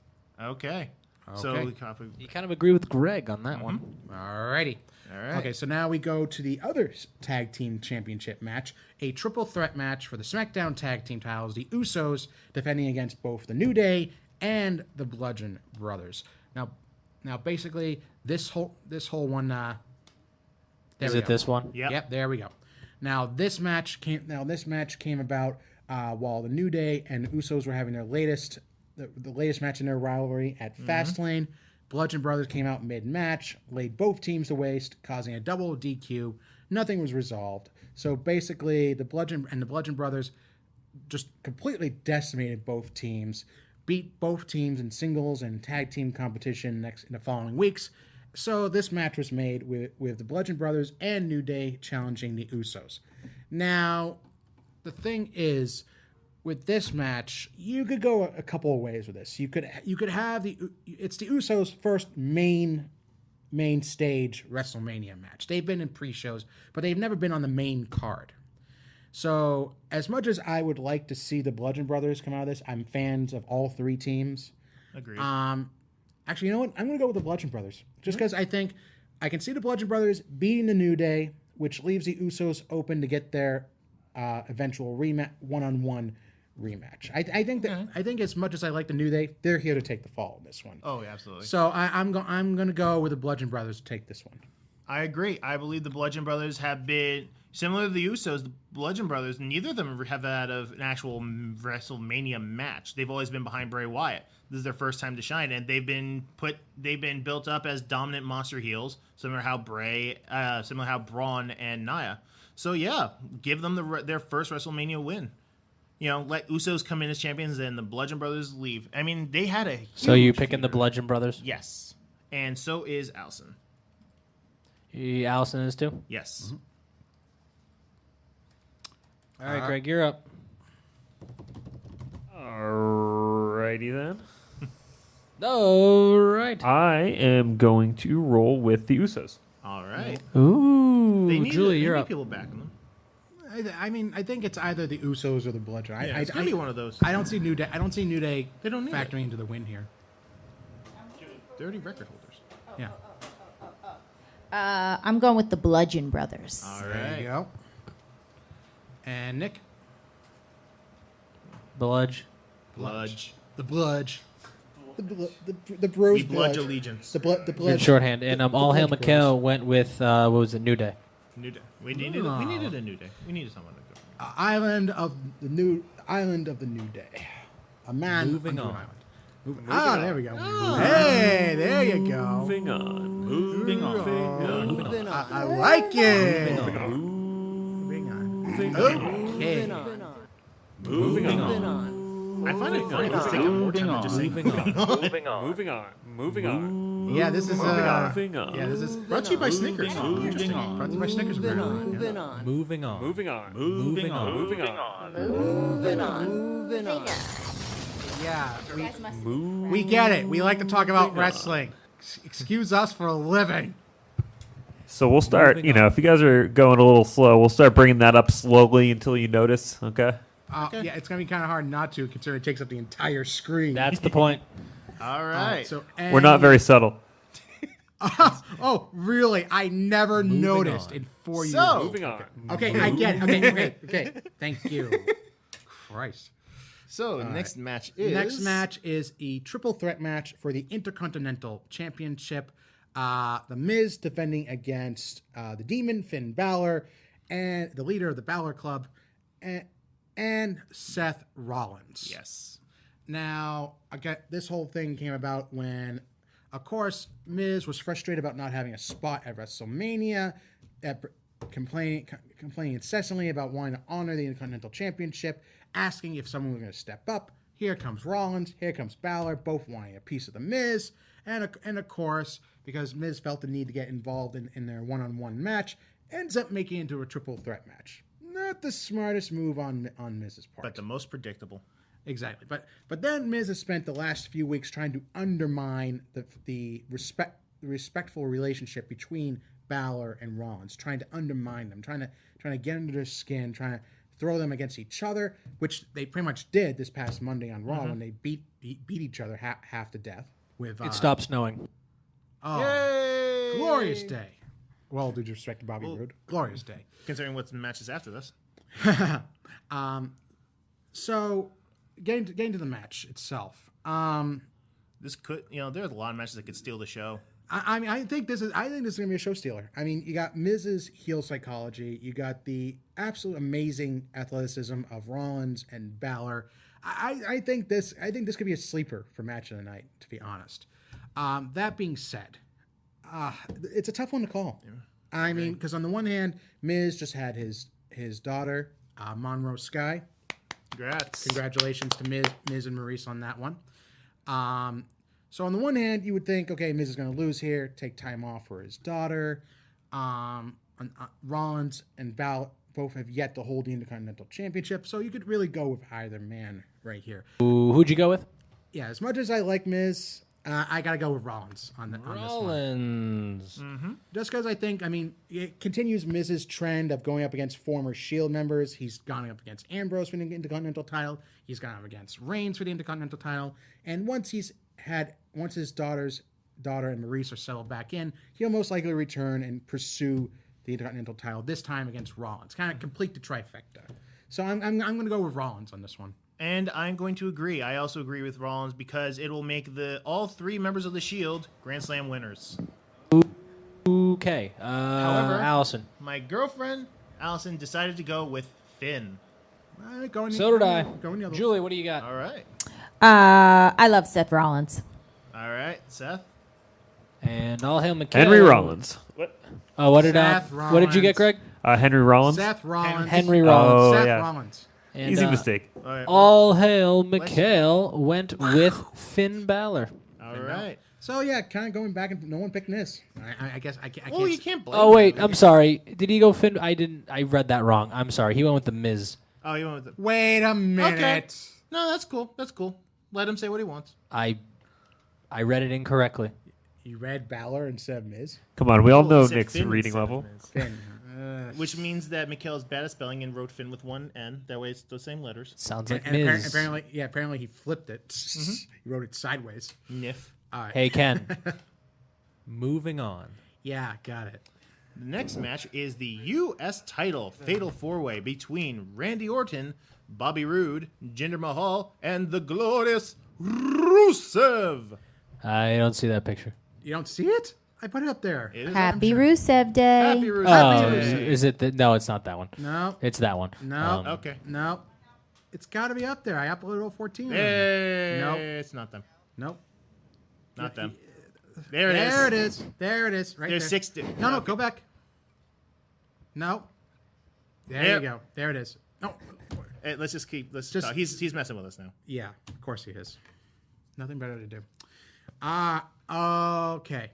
D: Okay. So
B: Okay.
D: we copy.
C: You kind of agree with Greg on that one.
B: Alrighty.
D: All right.
B: Okay, so now we go to the other tag team championship match, a triple threat match for the SmackDown tag team titles. The Usos defending against both the New Day and the Bludgeon Brothers. Now, basically, this whole one. There
C: Is
B: we
C: it
B: go.
C: this one?
D: Yep.
B: There we go. Now this match came about while the New Day and Usos were having their latest match in their rivalry at Fastlane. Bludgeon Brothers came out mid-match, laid both teams to waste, causing a double DQ. Nothing was resolved. So basically, the Bludgeon Brothers just completely decimated both teams. beat both teams in singles and tag team competition in the following weeks. So this match was made with the Bludgeon Brothers and New Day challenging the Usos. Now, the thing is, with this match, you could go a couple of ways with this. You could have it's the Usos' first main stage WrestleMania match. They've been in pre-shows, but they've never been on the main card. So, as much as I would like to see the Bludgeon Brothers come out of this, I'm fans of all three teams.
D: Agreed.
B: Actually, you know what? I'm going to go with the Bludgeon Brothers. Just because I think I can see the Bludgeon Brothers beating the New Day, which leaves the Usos open to get their eventual one-on-one rematch. I think as much as I like the New Day, they're here to take the fall in this one.
D: Oh, yeah, absolutely.
B: So I'm going to go with the Bludgeon Brothers to take this one.
D: I agree. I believe the Bludgeon Brothers have been similar to the Usos. The Bludgeon Brothers, neither of them have had an actual WrestleMania match. They've always been behind Bray Wyatt. This is their first time to shine, and they've been built up as dominant monster heels, similar how Braun and Nia. So yeah, give them their first WrestleMania win. You know, let Usos come in as champions, and the Bludgeon Brothers leave. I mean, they had a huge
C: So you picking the
D: feud.
C: Bludgeon Brothers?
D: Yes, and so is Alison.
C: Alison is too?
D: Yes.
C: All right, Greg, you're up.
E: Alrighty then.
C: All right.
E: I am going to roll with the Usos.
D: All right.
C: Ooh,
D: They need,
C: Julie,
D: they
C: you're
D: need
C: up.
D: people backing them.
B: I think it's either the Usos or the Bludgeon.
D: Yeah, it's gonna be one of those.
B: I don't see New Day. I don't see New Day
D: They don't need
B: factoring into the win here.
D: They're already record holders.
B: Yeah.
F: I'm going with the Bludgeon Brothers.
D: All
B: There
D: right.
B: you go. And Nick,
C: Bludge.
D: Bludge.
B: the Bludge, the Bros.
D: We bludge allegiance.
B: The blood.
C: Good shorthand. And all hail
B: Bludge
C: Mikhail went with, what was it, New Day.
D: New Day. We needed a New Day. We needed someone to go.
B: Island of the New Day. A man
C: Moving
B: under
C: on.
B: an island. There we go. Hey, there you go.
E: Moving on.
D: Moving on.
E: Moving on.
B: I like it.
E: Moving on.
B: Moving on.
E: Moving
B: Okay.
E: Moving on.
D: I find it funny. Let's take more time to just say moving on.
E: Moving on. Moving on. Moving on.
B: Yeah, this is
E: Moving on.
B: yeah, this is
D: Brought to you by Snickers.
B: interesting. Brought to you by Snickers.
C: Moving on.
E: Moving on.
C: Moving on.
E: Moving on.
C: Moving on.
B: Yeah,
F: Guys must-
B: we get it. We like to talk about wrestling. Excuse us for a living.
E: So we'll start,
C: Moving on.
E: if you guys are going a little slow, we'll start bringing that up slowly until you notice, okay?
B: Yeah, it's gonna be kind of hard not to, considering it takes up the entire screen.
C: That's the point.
D: All right.
B: So
E: We're not very subtle.
B: Oh, really? I never noticed
C: on.
B: in 4 years.
D: So-
E: Moving on.
B: Okay, I get it. Okay. Thank you. Christ.
D: So next match is
B: Next match is a triple threat match for the Intercontinental Championship. The Miz defending against the Demon, Finn Balor, and the leader of the Balor Club, and Seth Rollins.
D: Yes.
B: Now, again, this whole thing came about when, of course, Miz was frustrated about not having a spot at WrestleMania, complaining incessantly about wanting to honor the Intercontinental Championship, asking if someone was going to step up. Here comes Rollins, here comes Balor, both wanting a piece of the Miz, and of course, because Miz felt the need to get involved in their one-on-one match, ends up making it into a triple threat match. Not the smartest move on Miz's part.
D: But the most predictable.
B: Exactly, but then Miz has spent the last few weeks trying to undermine the respectful relationship between Balor and Rollins, trying to undermine them, trying to get under their skin, trying to throw them against each other, which they pretty much did this past Monday on Raw when they beat each other half to death. With
C: It stopped snowing.
B: oh,
D: Yay!
B: glorious day. Well, due respect to Bobby Roode, glorious day.
D: Considering what's the matches after this.
B: So, getting to the match itself.
D: This could, there's a lot of matches that could steal the show.
B: I mean, I think this is gonna be a show stealer. I mean, you got Miz's heel psychology, you got the absolute amazing athleticism of Rollins and Balor. I think this could be a sleeper for match of the night, to be honest. That being said, it's a tough one to call. Yeah. I mean, because on the one hand, Miz just had his daughter, Monroe Sky,
D: Congrats.
B: Congratulations to Miz and Maurice on that one. So on the one hand, you would think, okay, Miz is going to lose here, take time off for his daughter. Rollins and Balor both have yet to hold the Intercontinental Championship, so you could really go with either man right here.
C: Who'd you go with?
B: Yeah, as much as I like Miz, I got to go with Rollins on this one.
C: Rollins.
B: Just because I think, it continues Miz's trend of going up against former Shield members. He's gone up against Ambrose for the Intercontinental title. He's gone up against Reigns for the Intercontinental title. And once his daughter and Maurice are settled back in, he'll most likely return and pursue the Intercontinental title, this time against Rollins. Kind of complete the trifecta. So I'm going to go with Rollins on this one.
D: And I'm going to agree. I also agree with Rollins because it will make all three members of the Shield Grand Slam winners.
C: Okay.
D: However,
C: Alison.
D: My girlfriend, Alison, decided to go with Finn.
C: So did I.
B: Going the other
C: Julie, what do you got?
D: All right.
F: I love Seth Rollins.
D: All right, Seth.
C: And all hail Mikhail.
E: Henry Rollins. What?
C: Oh, what did
B: Seth
C: you get, Greg?
E: Henry Rollins.
B: Seth Rollins.
C: Henry Rollins.
E: Oh,
B: Seth
E: yeah.
B: Rollins.
C: And,
E: Easy mistake.
D: All right.
C: All hail Mikhail went with Finn Balor.
D: All right.
B: So yeah, kind of going back and no one picked Miz. I guess I can't.
D: Well, you can't blame
C: Oh wait,
D: him.
C: I'm sorry. Did he go Finn? I didn't. I read that wrong. I'm sorry. He went with the Miz.
D: Oh, you went with
B: Wait a minute.
D: Okay. No, that's cool. That's cool. Let him say what he wants.
C: I read it incorrectly.
B: You read Balor instead of Miz.
E: Come on, we all
D: Well,
E: know
D: he said
E: Nick's
D: Finn
E: reading
D: instead of
E: level.
D: Miz.
B: Finn.
D: Which means that Mikhail's bad at spelling and wrote Finn with one N. That way it's the same letters.
C: Sounds like
B: And
C: Miz.
B: apparently he flipped it. He wrote it sideways.
D: Niff.
B: All right.
C: Hey Ken. Moving on.
B: Yeah, got it.
D: The next match is the U.S. title Fatal 4-Way between Randy Orton, Bobby Roode, Jinder Mahal, and the glorious Rusev.
C: I don't see that picture.
B: You don't see it? I put it up there.
D: It is
F: Happy Rusev Day.
D: Happy Rusev.
C: Oh,
D: Day.
C: is it? No, it's not that one.
B: No.
C: It's that one.
B: No.
D: Okay.
B: No. It's got to be up there. I uploaded all 14.
D: Hey,
B: Nope.
D: it's not them.
B: Nope.
D: Not them. There it is.
B: There it is. There it is. Right
D: There's
B: there.
D: 6.
B: No, go back. No. There
D: Yep.
B: you go. There it is. No.
D: Hey, let's just keep.
B: Just-
D: he's messing with us now.
B: Yeah, of course he is. Nothing better to do. Okay.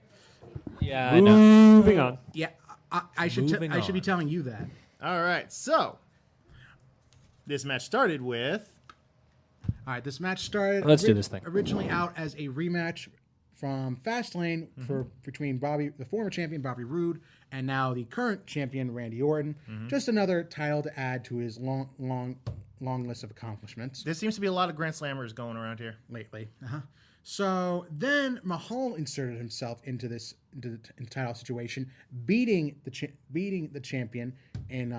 C: Yeah, I know.
E: Moving on.
B: Yeah, I should
C: Moving
B: I should be
C: on.
B: telling you that.
D: All right. So this match started with.
B: All right, this match started.
C: Let's do this thing.
B: Originally out as a rematch from Fastlane between the former champion Bobby Roode and now the current champion Randy Orton. Just another title to add to his long list of accomplishments
D: There seems to be a lot of Grand Slammers going around here.
B: lately. So then Mahal inserted himself into the title situation, beating the champion in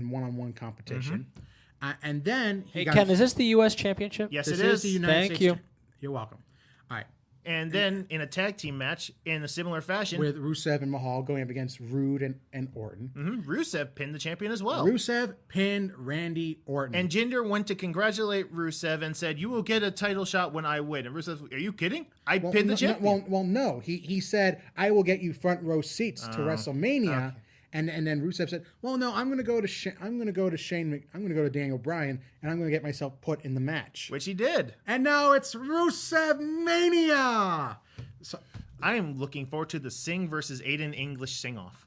B: one-on-one competition. And then he
C: Hey
B: got
C: Ken, is this the U.S. Championship?
D: Yes,
B: this
D: it
B: is
D: is.
B: the United
C: Thank
B: States.
C: you.
B: You're welcome. All right.
D: And then in a tag team match in a similar fashion,
B: With Rusev and Mahal going up against Roode and Orton.
D: Rusev pinned the champion as well.
B: Rusev pinned Randy Orton.
D: And Jinder went to congratulate Rusev and said, "You will get a title shot when I win." And Rusev, "Are you kidding? I pinned the champion."
B: No. He said, "I will get you front row seats to WrestleMania."
D: okay.
B: And then Rusev said, "Well, no, I'm going to go to Daniel Bryan, and I'm going to get myself put in the match."
D: Which he did.
B: And now it's Rusev Mania. So
D: I am looking forward to the Singh versus Aiden English sing-off.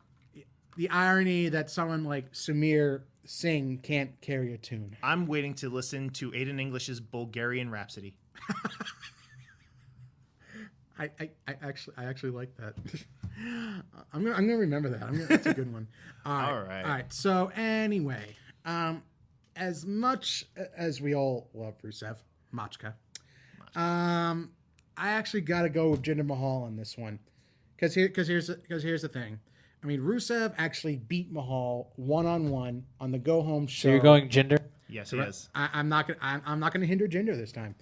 B: the irony that someone like Samir Singh can't carry a tune.
D: I'm waiting to listen to Aiden English's Bulgarian Rhapsody.
B: I actually like that. I'm gonna remember that. That's a good one.
D: All right.
B: All right. So anyway, as much as we all love Rusev, Machka, I actually got to go with Jinder Mahal on this one, because here's the thing. I mean, Rusev actually beat Mahal one-on-one on the Go Home show.
C: So you're going Jinder?
D: Yes, he is.
B: I'm not gonna hinder Jinder this time.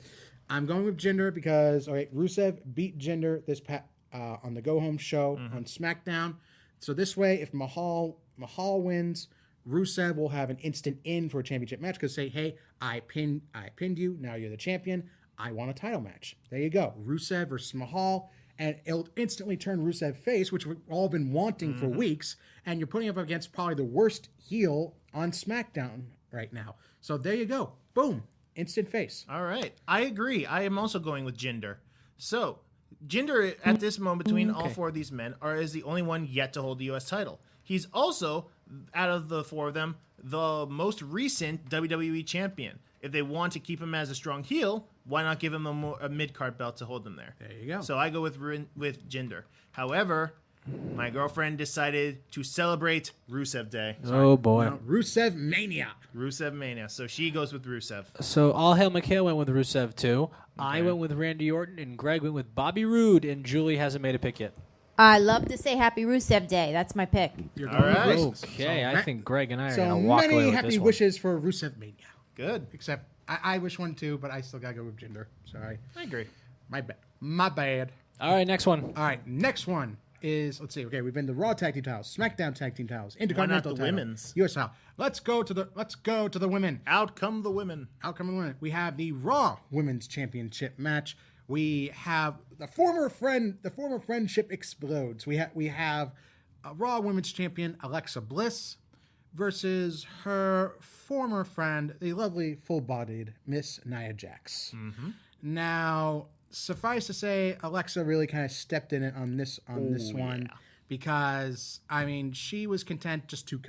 B: I'm going with Jinder because Rusev beat Jinder on the Go Home show on SmackDown. So this way, if Mahal wins, Rusev will have an instant in for a championship match because say, hey, I pinned you. Now you're the champion. I want a title match. There you go. Rusev versus Mahal. And it'll instantly turn Rusev face, which we've all been wanting for weeks. And you're putting him up against probably the worst heel on SmackDown right now. So there you go. Boom. Instant face.
D: All right. I agree. I am also going with Jinder. So, Jinder, at this moment, between all four of these men, is the only one yet to hold the U.S. title. He's also, out of the four of them, the most recent WWE champion. If they want to keep him as a strong heel, why not give him a mid-card belt to hold him there?
B: There you go.
D: So I go with Jinder. However, my girlfriend decided to celebrate Rusev Day.
C: Oh, boy.
B: No, Rusev Mania.
D: Rusev Mania. So she goes with Rusev.
C: So All Hail Mikhail went with Rusev, too. I went with Randy Orton, and Greg went with Bobby Roode, and Julie hasn't made a pick yet.
F: I love to say Happy Rusev Day. That's my pick.
B: You're
D: All right.
C: Okay, I think Greg and I are
B: So
C: going to walk away
B: many
C: with
B: happy
C: this one.
B: wishes for Rusev Mania.
D: Good.
B: Except I wish one too, but I still gotta go with Jinder. Sorry.
D: I agree.
B: My bad. My bad.
C: All right, next one.
B: All right, next one is, let's see. Okay, we've been the Raw Tag Team titles, SmackDown Tag Team titles, Intercontinental
D: the
B: title,
D: women's?
B: US title. Let's go to the women.
D: Out come the women.
B: Outcome of the women. We have the Raw Women's Championship match. We have the former friendship explodes. We have a Raw Women's Champion Alexa Bliss versus her former friend, the lovely full-bodied Miss Nia Jax. Now, suffice to say, Alexa really kind of stepped in it on this one because, I mean, she was content just to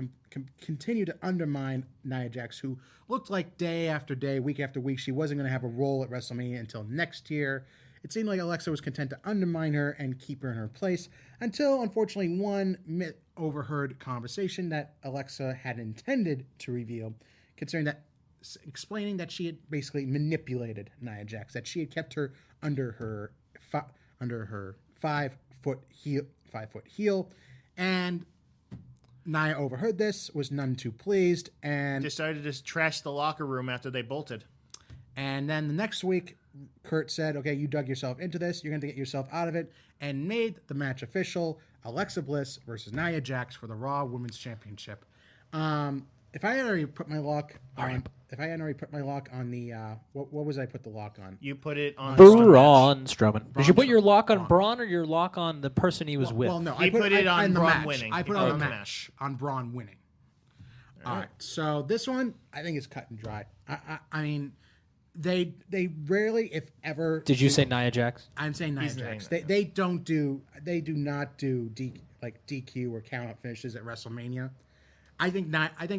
B: continue to undermine Nia Jax, who looked like day after day, week after week, she wasn't going to have a role at WrestleMania until next year. It seemed like Alexa was content to undermine her and keep her in her place until, unfortunately, one overheard conversation that Alexa had intended to reveal, explaining that she had basically manipulated Nia Jax, that she had kept her under her 5 foot heel, and Nia overheard this, was none too pleased, and
D: Decided to trash the locker room after they bolted.
B: And then the next week, Kurt said, okay, you dug yourself into this. You're going to get yourself out of it. And made the match official. Alexa Bliss versus Nia Jax for the Raw Women's Championship. If I had already put my lock on... If I hadn't already put my lock on the... what was I put the lock on?
D: You put it on
C: Braun Strowman. Did you put
B: Strowman.
C: your lock on Braun or your lock on the person he was with?
B: Well, no.
D: He put it on
B: the
D: Braun
B: match.
D: winning.
B: I put
D: He
B: it on
D: put
B: the
D: it on the
B: match. On Braun winning. All right. So this one, I think is cut and dry. I mean... They rarely, if ever.
C: Did you say Nia Jax?
B: I'm saying Nia
D: He's
B: Jax.
D: saying
B: They do not do DQ or count out finishes at WrestleMania. I think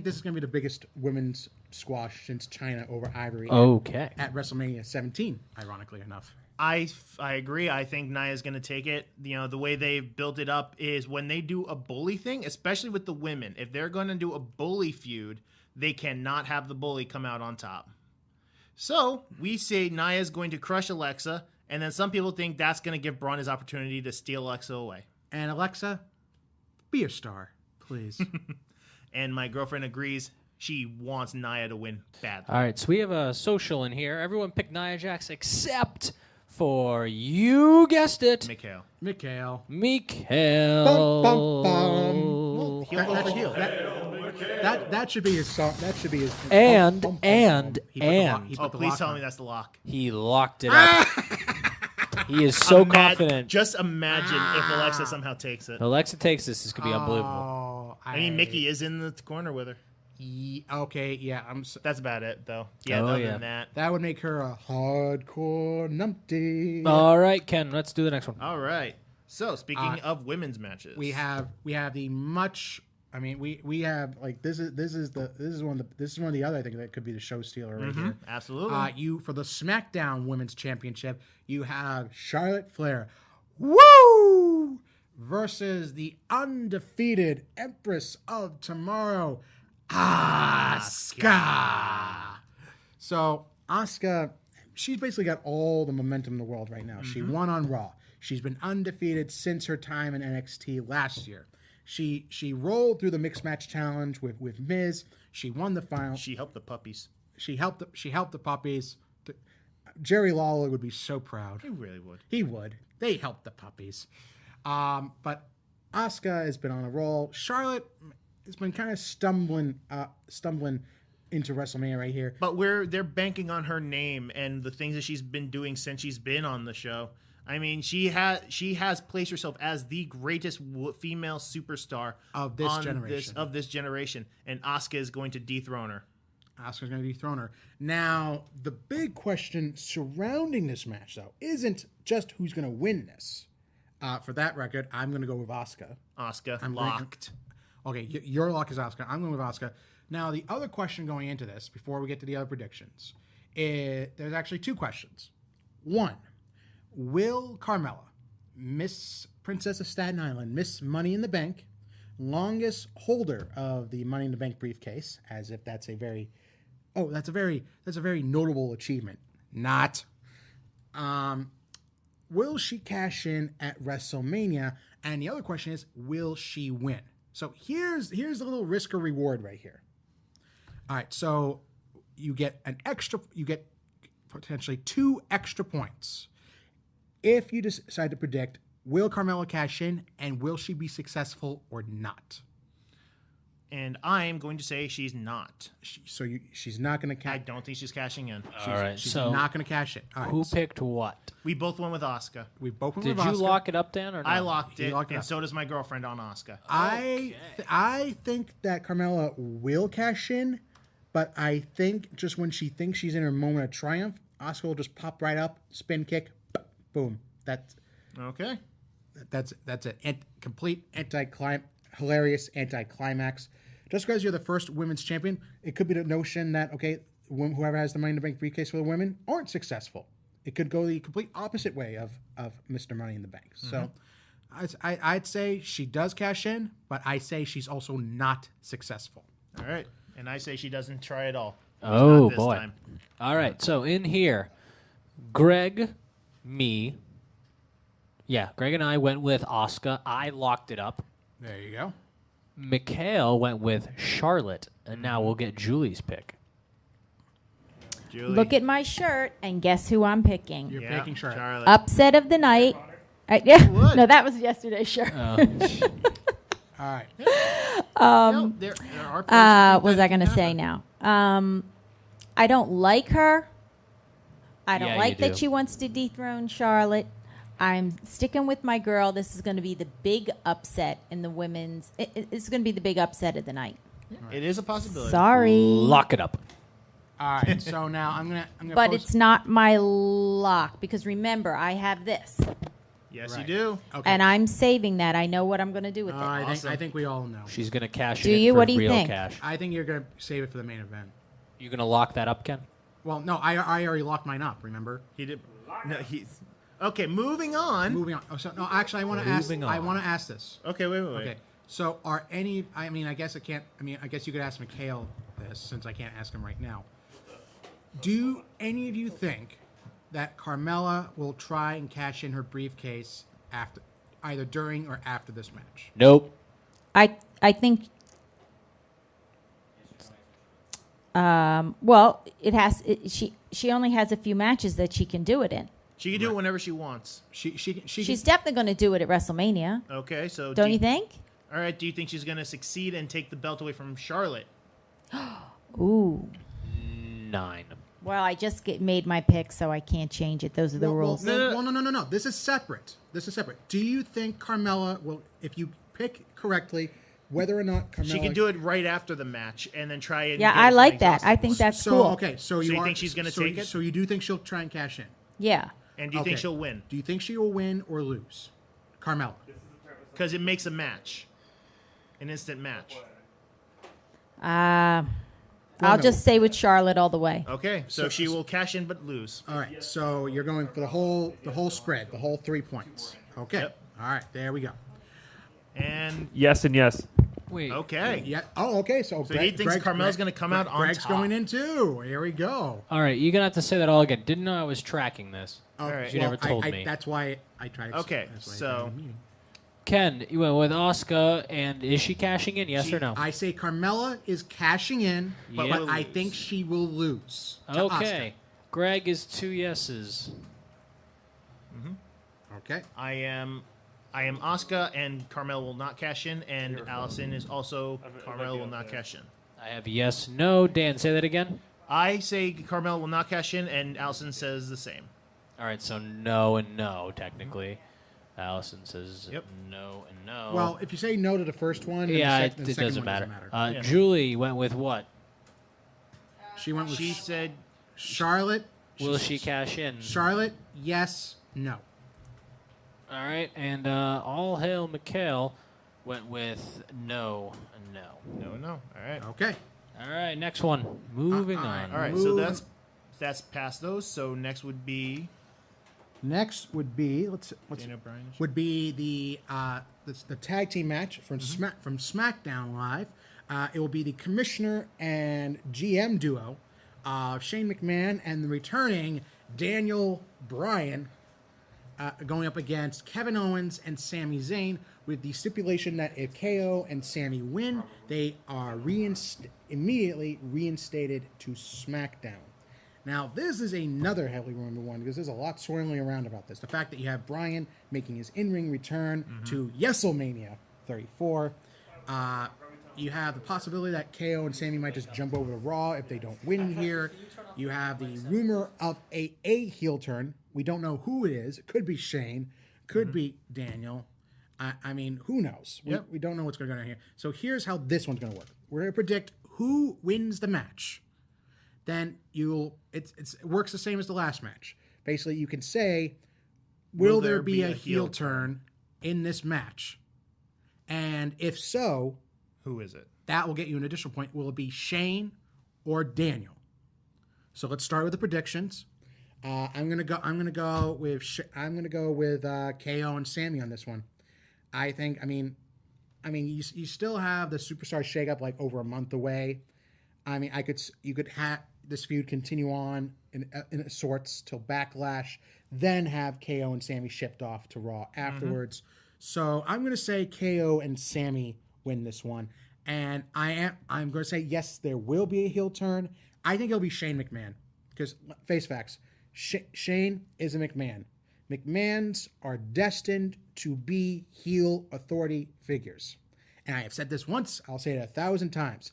B: this is going to be the biggest women's squash since China over Ivory.
C: Okay.
B: At WrestleMania 17, ironically enough.
D: I agree. I think Nia's going to take it. You know, the way they've built it up is when they do a bully thing, especially with the women, if they're going to do a bully feud, they cannot have the bully come out on top. So we say Nia's going to crush Alexa, and then some people think that's going to give Braun his opportunity to steal Alexa away.
B: And Alexa, be a star, please.
D: And my girlfriend agrees. She wants Nia to win badly.
C: All right, so we have a social in here. Everyone picked Nia Jax except for, you guessed it,
D: Mikhail.
B: Mikhail.
C: Mikhail.
B: Bum, bum, bum.
D: Well, heel go for heel.
B: That should be his song. That should be his.
C: And-
B: bum, bum,
C: and-
B: bum. He put the lock-
C: and-
B: he put
D: Oh,
B: the
D: please
B: lock
D: tell
B: on.
D: me that's the lock.
C: He locked it up. He is so confident.
D: Just imagine if Alexa somehow takes it.
C: Alexa takes this. This could be unbelievable.
B: Oh,
D: I mean, Mickey is in the corner with her.
B: Okay, yeah,
D: That's about it, though. Yeah,
C: Oh,
D: other
C: yeah.
D: than that.
B: that would make her a hardcore numpty.
C: All right, Ken, let's do the next one.
D: All right. So, speaking of women's matches.
B: we have the much. I mean, we have like this is one of the other, I think, that could be the show stealer right here.
D: Absolutely.
B: You for the SmackDown Women's Championship, you have Charlotte Flair, woo, versus the undefeated Empress of Tomorrow, Asuka. So Asuka, she's basically got all the momentum in the world right now. She won on Raw. She's been undefeated since her time in NXT last year. She rolled through the mixed match challenge with Miz. She won the final.
D: she helped the puppies.
B: She helped the puppies. Jerry Lawler would be so proud.
D: He really would.
B: He would. They helped the puppies. But Asuka has been on a roll. Charlotte has been kind of stumbling into WrestleMania right here.
D: But they're banking on her name and the things that she's been doing since she's been on the show. I mean, she has placed herself as the greatest female superstar
B: Of this generation.
D: and Asuka is going to dethrone her.
B: Asuka's going to dethrone her. Now, the big question surrounding this match, though, isn't just who's going to win this. For that record, I'm going to go with Asuka.
D: Asuka,
B: I'm
D: locked.
B: Okay, your lock is Asuka. I'm going with Asuka. Now, the other question going into this, before we get to the other predictions, there's actually two questions. One, will Carmella, Miss Princess of Staten Island, Miss Money in the Bank, longest holder of the Money in the Bank briefcase, as if that's a very notable achievement. Not. Will she cash in at WrestleMania? And the other question is, will she win? So here's a little risk or reward right here. All right, so you get potentially 2 extra points if you decide to predict, will Carmella cash in and will she be successful or not?
D: And I am going to say she's not.
B: She's not going to cash.
D: I don't think she's cashing in.
C: All right,
B: She's
C: so
B: not going to cash it. All right,
C: who picked what?
D: We both went with Asuka.
B: We both went
C: Did
B: with
C: you
B: Asuka.
C: lock it up, Dan, or no?
D: I locked
B: He
D: it,
B: locked it
D: and
B: up.
D: so does my girlfriend on Asuka.
B: I think that Carmella will cash in, but I think just when she thinks she's in her moment of triumph, Asuka will just pop right up, spin kick, boom. That's
D: Okay.
B: a complete hilarious anticlimax. Just because you're the first women's champion, it could be the notion that, okay, whoever has the Money in the Bank briefcase for the women aren't successful. It could go the complete opposite way of Mr. Money in the Bank. So I'd say she does cash in, but I say she's also not successful.
D: All right. And I say she doesn't try at all.
C: Oh,
D: Not this
C: boy.
D: time.
C: All right, so in here, Greg, me. Yeah, Greg and I went with Asuka. I locked it up.
B: There you go.
C: Mikhail went with Charlotte, and now we'll get Julie's pick.
D: Julie.
F: Look at my shirt and guess who I'm picking.
B: You're picking Charlotte.
D: Charlotte.
F: Upset of the night. Yeah,
D: Would.
F: no, that was yesterday's shirt.
B: All right.
D: No, there are
F: What was
D: that
F: I going to
D: can
F: say
D: happen.
F: now? I don't like her. I don't
C: Yeah,
F: like
C: you
F: that
C: do.
F: she wants to dethrone Charlotte. I'm sticking with my girl. This is going to be the big upset in the women's. It's going to be the big upset of the night.
D: It is a possibility.
F: Sorry,
C: Lock it up.
B: All right. So now I'm gonna
F: but
B: post-
F: it's not my lock because remember I have this,
D: Yes,
B: Right.
D: you do.
B: okay.
F: and I'm saving that. I know what I'm going to do with it.
B: I think we all know.
C: She's going to cash
F: Do
C: it in
F: you?
C: for
F: What do you
C: real
F: think?
C: cash.
B: I think you're gonna save it for the main event.
C: You going to lock that up, Ken?
B: Well, no, I already locked mine up. Remember?
D: He did. No, he's. Okay, moving on.
B: Moving on. Oh, so no, actually, I want to ask.
C: Moving
B: I
C: on.
B: want to ask this.
D: Okay, wait.
B: Okay. So are any? I mean, I guess I can't. I mean, I guess you could ask Mikhail this since I can't ask him right now. Do any of you think that Carmella will try and cash in her briefcase after, either during or after this match?
C: Nope.
F: I think. Well, it has. She only has a few matches that she can do it in.
D: She can do it whenever she wants.
F: She's definitely going to do it at WrestleMania.
D: Okay, so
F: Don't you think?
D: All right. Do you think she's going to succeed and take the belt away from Charlotte?
F: Ooh.
C: 9.
F: Well, I just made my pick, so I can't change it. Those are the rules.
B: No. This is separate. Do you think Carmella will, if you pick correctly, whether or not Carmella...
D: She can do it right after the match and then try it.
F: Yeah, I like that. I think that's
B: So,
F: cool.
B: okay, so
D: you
B: you
D: think she's gonna
B: so
D: take
B: you-
D: it?
B: So you do think she'll try and cash in?
F: Yeah.
D: And do you think she'll win?
B: Do you think she will win or lose? Carmella.
D: Because it makes a match, an instant match.
F: I'll
B: no.
F: just stay with Charlotte all the way.
D: Okay, so she will cash in but lose.
B: All right, so you're going for the whole spread, the whole 3 points. Okay.
D: Yep.
B: All right, there we go.
D: And
E: Yes and yes.
C: Wait.
D: okay,
B: Yeah. Oh, okay. So,
D: he thinks Carmella's gonna come out on
B: Greg's
D: top.
B: going in too. Here we go.
C: All right, you're going to have to say that all again. Didn't know I was tracking this.
B: All
D: right.
C: You never told me.
B: That's why I tried.
D: Okay,
B: that's why I
D: so-
B: tried the meeting.
C: Ken, you went with Asuka, and is she cashing in, yes or no?
B: I say Carmella is cashing in, but
C: Yeah.
B: I think she will lose. To
C: Okay. Greg is 2 yeses.
B: Asuka. Okay.
D: I am Asuka, and Carmella will not cash in, and Alison is also Carmella will not cash in.
C: I have yes, no. Dan, say that again.
D: I say Carmella will not cash in, and Alison says the same.
C: All right, so no and no, technically. Allison says
D: Yep.
C: no and no.
B: Well, if you say no to the first one, then
C: yeah,
B: the
C: it
B: second
C: doesn't
B: one
C: matter.
D: Yeah.
C: Julie went with what?
B: She went with
D: She said
B: Charlotte.
C: Will she cash in?
B: Charlotte, yes, no.
C: All right, and all hail Mikhail went with no.
D: no. All right.
B: Okay.
C: All right, next one. Moving on.
D: All right. So that's past those. So next would be
B: Next would be
D: Daniel Bryan.
B: would be the tag team match from from SmackDown Live. It will be the Commissioner and GM duo of Shane McMahon and the returning Daniel Bryan going up against Kevin Owens and Sami Zayn, with the stipulation that if KO and Sami win, they are immediately reinstated to SmackDown. Now, this is another heavily rumored one because there's a lot swirling around about this. The fact that you have Bryan making his in-ring return to WrestleMania 34. You have the possibility that KO and Sami might just jump over to Raw if they don't win here. You have the rumor of a heel turn. We don't know who it is. It could be Shane. Could be Daniel. I mean, who knows? We don't know what's going to go down here. So here's how this one's going to work. We're going to predict who wins the match. Then it works the same as the last match. Basically, you can say, will there be a heel turn in this match? And if so,
D: who is it?
B: That will get you an additional point. Will it be Shane or Daniel? So let's start with the predictions. I'm gonna go with KO and Sami on this one. I think. I mean, you still have the Superstar shakeup like over a month away. I mean, you could have this feud continue on in sorts till Backlash, then have KO and Sami shipped off to Raw afterwards. So I'm going to say KO and Sami win this one, and I'm going to say yes, there will be a heel turn. I think it'll be Shane McMahon because face facts, Shane is a McMahon. McMahons are destined to be heel authority figures, and I have said this once. I'll say it 1,000 times.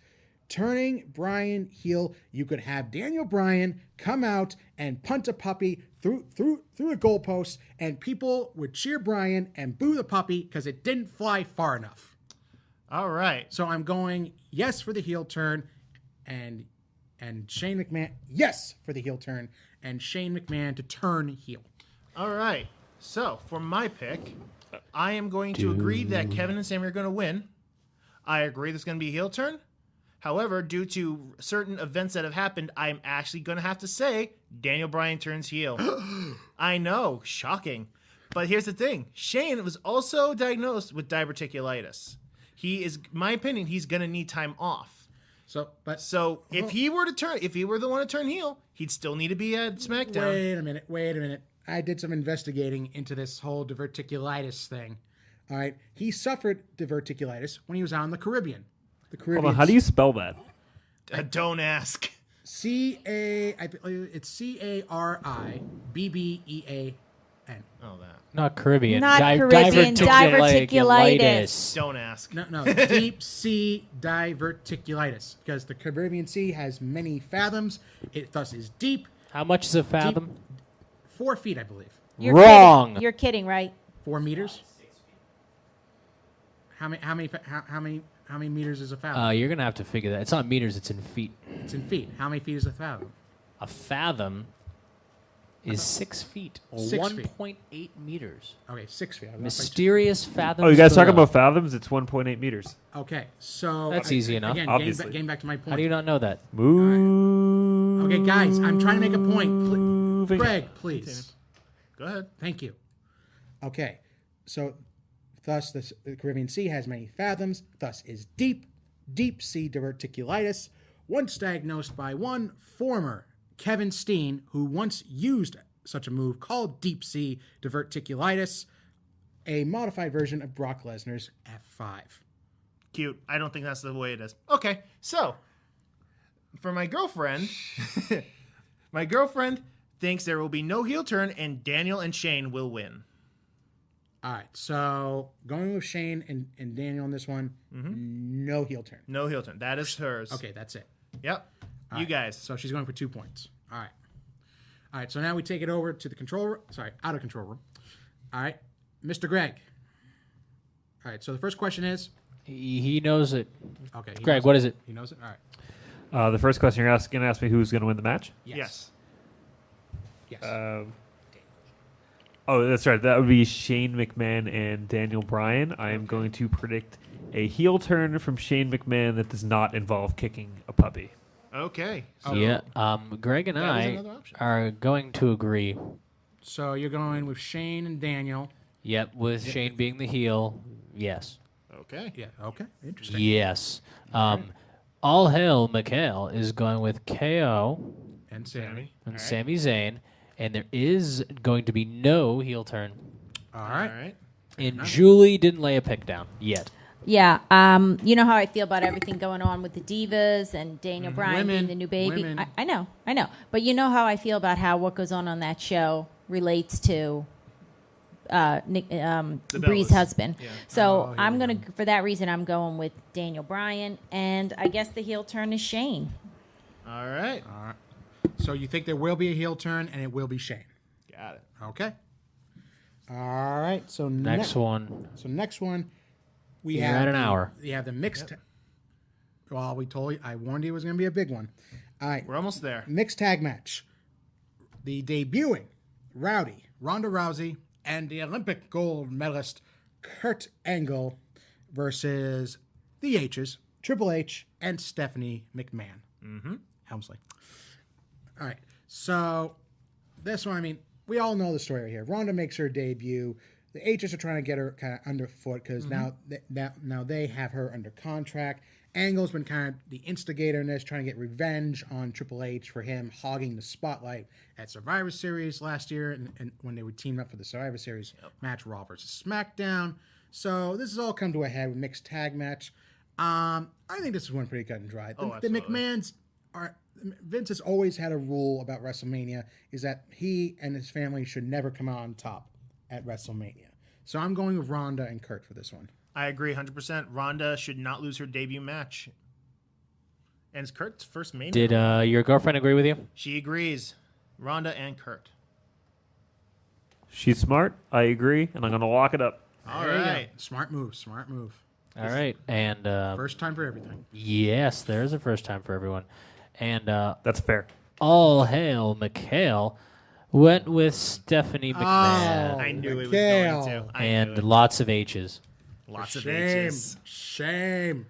B: Turning Bryan heel, you could have Daniel Bryan come out and punt a puppy through the goalpost, and people would cheer Bryan and boo the puppy because it didn't fly far enough.
D: All right.
B: So I'm going yes for the heel turn, and Shane McMahon yes for the heel turn, and Shane McMahon to turn heel.
D: All right. So for my pick, I am going to agree that Kevin and Sami are going to win. I agree there's going to be a heel turn. However, due to certain events that have happened, I'm actually going to have to say Daniel Bryan turns heel. I know, shocking. But here's the thing. Shane was also diagnosed with diverticulitis. My opinion, he's going to need time off. So if he were the one to turn heel, he'd still need to be at SmackDown.
B: Wait a minute. I did some investigating into this whole diverticulitis thing. All right. He suffered diverticulitis when he was out in the Caribbean.
E: Hold on, how do you spell that?
D: Don't ask.
B: It's Caribbean.
D: Oh, that.
C: Not Caribbean.
F: Not Caribbean. Diverticulitis.
D: Don't ask.
B: No. Deep sea diverticulitis. Because the Caribbean Sea has many fathoms. It thus is deep.
C: How much is a fathom?
B: 4 feet, I believe.
F: You're
C: Wrong.
F: Kidding. You're kidding, right?
B: 4 meters? How many meters is a fathom?
C: You're going to have to figure that. It's not meters, it's in feet.
B: It's in feet. How many feet is a fathom?
C: A fathom is 6 feet, or
B: 6 feet.
C: 1.8 meters.
B: Okay, 6 feet.
C: Mysterious fathoms.
E: Oh, you guys talking
C: below.
E: about fathoms? It's 1.8 meters.
B: Okay, so...
C: That's easy enough.
B: Again,
E: obviously.
B: getting back to my point.
C: How do you not know that?
E: Move.
B: Okay, guys, I'm trying to make a point.
E: Moving.
B: Greg, please.
D: Go ahead.
B: Thank you. Okay, so thus the Caribbean Sea has many fathoms, thus is deep sea diverticulitis, once diagnosed by one former Kevin Steen, who once used such a move called deep sea diverticulitis, a modified version of Brock Lesnar's F5.
D: Cute. I don't think that's the way it is. Okay, so for my girlfriend, my girlfriend thinks there will be no heel turn and Daniel and Shane will win.
B: All right, so going with Shane and Daniel on this one, no heel turn.
D: No heel turn. That is hers.
B: Okay, that's it.
D: Yep.
B: All
D: you
B: right,
D: guys.
B: So she's going for 2 points. All right, so now we take it over to the control room. Sorry, out of control room. All right, Mr. Greg. All right, so the first question is...
C: He knows it.
B: Okay.
C: Greg, what is it?
B: He knows it? All
E: The first question you're going to ask me who's going to win the match?
D: Yes.
B: Yes.
E: Oh, that's right. That would be Shane McMahon and Daniel Bryan. I am going to predict a heel turn from Shane McMahon that does not involve kicking a puppy.
D: Okay.
C: Yeah. Greg and
D: That is
C: I
D: another option.
C: are going to agree.
B: So you're going with Shane and Daniel.
C: Yep, with Shane being the heel. Yes.
D: Okay.
B: Yeah. Okay. Interesting.
C: Yes. All hail Mikhail is going with KO
B: And Sammy.
C: and Sami Zayn, and there is going to be no heel turn.
B: All
D: All
B: right.
D: right.
C: And Julie didn't lay a pick down yet.
F: Yeah, you know how I feel about everything going on with the Divas and Daniel Bryan being the new baby.
B: Women.
F: I know. But you know how I feel about how what goes on that show relates to Bree's
D: Bellas.
F: husband.
D: Yeah.
F: So I'm gonna, for that reason, I'm going with Daniel Bryan, and I guess the heel turn is Shane.
D: All right.
B: All right. So you think there will be a heel turn, and it will be Shane.
D: Got it.
B: Okay. All right. So
C: Next one.
B: So next one, we
C: You're
B: have
C: at an hour.
B: We have the mixed. Well, we told you. I warned you it was going to be a big one. All right.
D: We're almost there.
B: Mixed tag match. The debuting Rowdy, Ronda Rousey, and the Olympic gold medalist Kurt Angle versus the H's, Triple H, and Stephanie McMahon. Mm-hmm. Helmsley. All right. So this one, I mean, we all know the story right here. Ronda makes her debut. The H's are trying to get her kind of underfoot because now they have her under contract. Angle's been kind of the instigator in this, trying to get revenge on Triple H for him hogging the spotlight at Survivor Series last year, and when they were teamed up for the Survivor Series match, Raw versus SmackDown. So this has all come to a head with mixed tag match. I think this is one pretty cut and dry. The
D: absolutely.
B: McMahons are. Vince has always had a rule about WrestleMania is that he and his family should never come out on top at WrestleMania. So I'm going with Ronda and Kurt for this one.
D: I agree 100%. Ronda should not lose her debut match. And it's Kurt's first Mania.
C: Did your girlfriend agree with you?
D: She agrees. Ronda and Kurt.
E: She's smart. I agree, and I'm going to lock it up.
D: All
B: There you go.
D: right.
B: Smart move. Smart move.
C: All right. And
B: First time for everything.
C: yes, there is a first time for everyone. And
E: That's fair.
C: all hail Mikhail went with Stephanie McMahon.
D: I knew it was
B: Mikhail.
D: going to. I knew
C: and
D: it.
C: lots of H's.
D: Lots of
B: Shame.
D: H's.
B: Shame.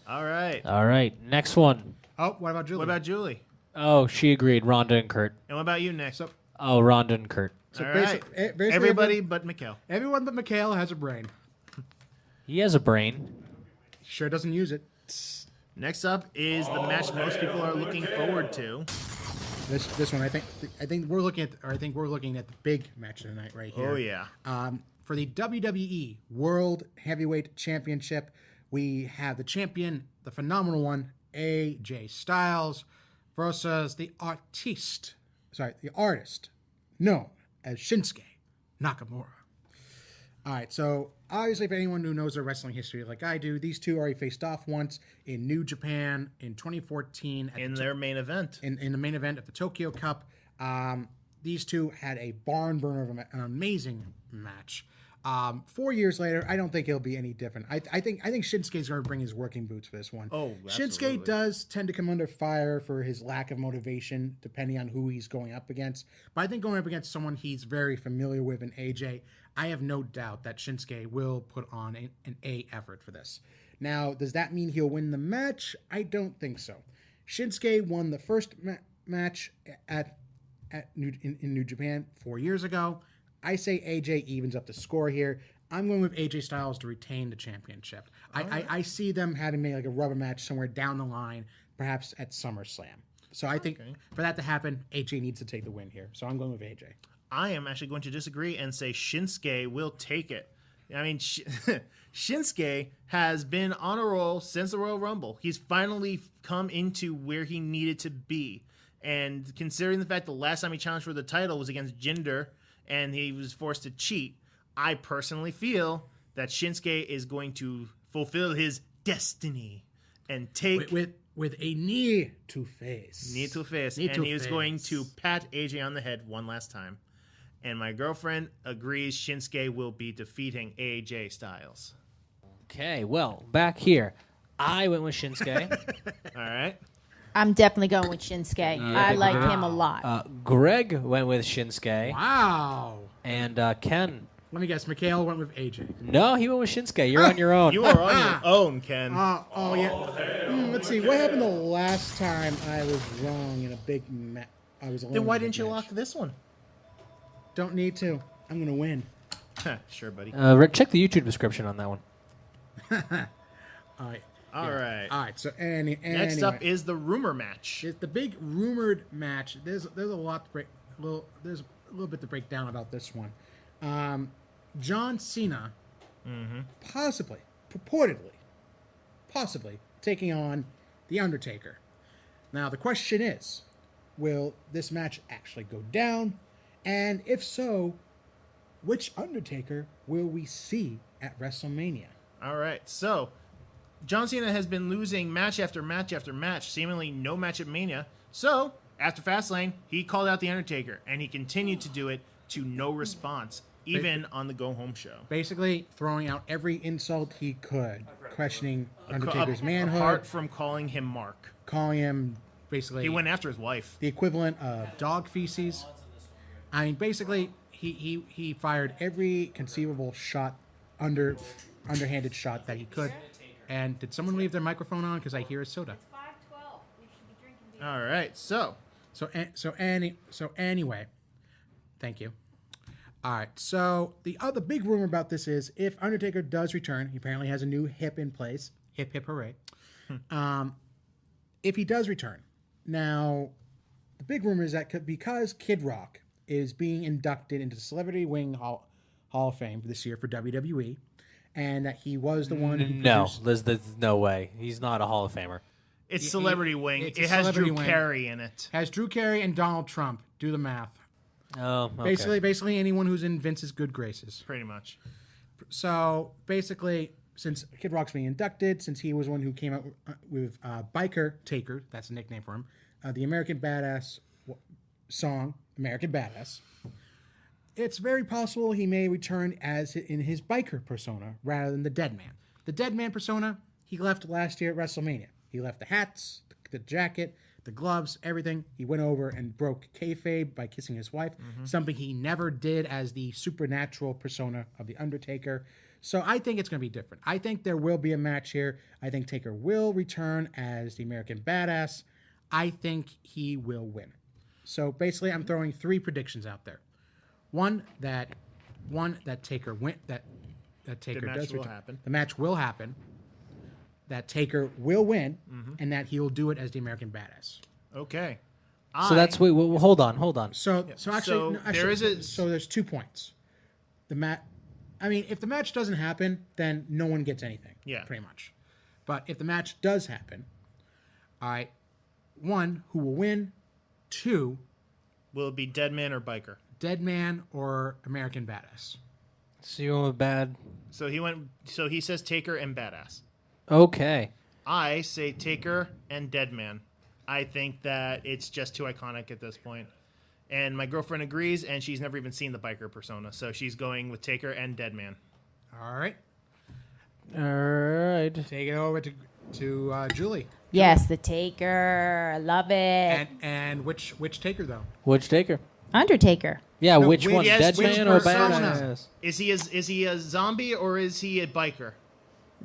D: All right.
C: All right. Next one.
B: Oh, what about Julie?
D: What about Julie?
C: Oh, she agreed. Rhonda and Kurt.
D: And what about you, Nick?
B: So,
C: Oh, Rhonda and Kurt.
B: so
D: All
B: basic,
D: right.
B: basically
D: Everybody but Mikhail.
B: everyone but Mikhail has a brain.
C: He has a brain.
B: Sure doesn't use it.
D: Next up is the match most people are looking forward to.
B: This one, I think we're looking at the big match tonight right here.
D: Oh, yeah.
B: For the WWE World Heavyweight Championship, we have the champion, the phenomenal one, AJ Styles, versus the artist known as Shinsuke Nakamura. All right, so obviously, if anyone who knows their wrestling history like I do, these two already faced off once in New Japan in 2014
D: In their main event.
B: in the main event of the Tokyo Cup. These two had a barn burner of an amazing match. 4 years later, I don't think it'll be any different. I think Shinsuke's going to bring his working boots for this one.
D: Oh,
B: Shinsuke
D: absolutely.
B: does tend to come under fire for his lack of motivation, depending on who he's going up against. But I think going up against someone he's very familiar with in AJ, I have no doubt that Shinsuke will put on an A effort for this. Now, does that mean he'll win the match? I don't think so. Shinsuke won the first match in New Japan 4 years ago. I say AJ evens up the score here. I'm going with AJ Styles to retain the championship. I see them having maybe like a rubber match somewhere down the line, perhaps at SummerSlam. So I think for that to happen, AJ needs to take the win here. So I'm going with AJ.
D: I am actually going to disagree and say Shinsuke will take it. I mean, Shinsuke has been on a roll since the Royal Rumble. He's finally come into where he needed to be. And considering the fact the last time he challenged for the title was against Jinder and he was forced to cheat, I personally feel that Shinsuke is going to fulfill his destiny and take...
B: With a knee to face.
D: Knee to face.
B: Knee
D: And
B: to
D: he is
B: face.
D: going to pat AJ on the head one last time. And my girlfriend agrees Shinsuke will be defeating AJ Styles.
C: Okay, well, back here. I went with Shinsuke.
D: All right?
F: I'm definitely going with Shinsuke. I like him a lot.
C: Greg went with Shinsuke.
B: Wow.
C: And Ken.
B: Let me guess. Mikhail went with AJ.
C: No, he went with Shinsuke. You're on your own.
D: You are on your own, Ken.
B: Oh yeah. Let's see. What happened the last time I was wrong in a big match? I was alone.
D: Then why
B: in a big
D: didn't you
B: match.
D: lock this one?
B: Don't need to. I'm gonna win.
D: Sure, buddy.
C: Rick, check the YouTube description on that one.
B: All right.
D: All right.
B: All right. So
D: Next up is the rumor match.
B: it's the big rumored match. There's a lot to break. There's a little bit to break down about this one. John Cena, purportedly, taking on the Undertaker. Now the question is, will this match actually go down? And if so, which Undertaker will we see at WrestleMania?
D: All right. So, John Cena has been losing match after match after match, seemingly no match at Mania. So, after Fastlane, he called out The Undertaker, and he continued to do it to no response, even on the Go Home show.
B: Basically, throwing out every insult he could, questioning Undertaker's manhood,
D: Apart from calling him Mark.
B: calling him basically
D: He went after his wife.
B: the equivalent of dog feces. I mean, basically, he fired every conceivable shot, underhanded shot that he could. And did someone leave their microphone on? Because I hear a soda.
F: 5:12. We should be drinking beer.
D: All right.
B: So anyway, thank you. All right. So the other big rumor about this is if Undertaker does return, he apparently has a new hip in place. Hip hip hooray! If he does return, now the big rumor is that because Kid Rock is being inducted into the Celebrity Wing Hall of Fame this year for WWE, and that he was the one who
C: No,
B: produced,
C: there's no way. He's not a Hall of Famer.
D: It's Celebrity Wing.
B: it's a
D: It has
B: Celebrity
D: Drew
B: Wing.
D: Carey in it.
B: has Drew Carey and Donald Trump. Do the math.
C: Oh, okay.
B: Basically anyone who's in Vince's good graces.
D: Pretty much.
B: So basically, since Kid Rock's being inducted, since he was one who came out with Biker Taker, that's a nickname for him, the American Badass song, American Badass, it's very possible he may return as in his biker persona rather than the Dead Man. The Dead Man persona, he left last year at WrestleMania. He left the hats, the jacket, the gloves, everything. He went over and broke kayfabe by kissing his wife, something he never did as the supernatural persona of The Undertaker. So I think it's going to be different. I think there will be a match here. I think Taker will return as the American Badass. I think he will win. So basically, I'm throwing 3 predictions out there. One that Taker win that Taker
D: match
B: does
D: will
B: return.
D: happen.
B: The match will happen. That Taker will win, and that he'll do it as the American Badass.
D: Okay.
C: So that's wait. Well, hold on.
B: So actually,
D: there is a-
B: so there's 2 points. I mean, if the match doesn't happen, then no one gets anything.
D: Yeah.
B: Pretty much. But if the match does happen, all right, 1, who will win? 2,
D: Will it be Dead Man or Biker?
B: Dead Man or American Badass?
C: So you went with bad.
D: So he says Taker and Badass.
C: Okay.
D: I say Taker and Dead Man. I think that it's just too iconic at this point. And my girlfriend agrees, and she's never even seen the biker persona, so she's going with Taker and Dead Man.
B: All right.
C: All right.
B: Take it over to Julie.
F: Yes, the Taker. I love it.
B: And which Taker though?
C: Which Taker?
F: Undertaker.
C: Yeah,
B: No,
C: which
B: which-
C: one?
D: yes,
C: Dead
D: which
C: Man or
B: persona?
C: Badass?
D: Is he a zombie or is he a biker?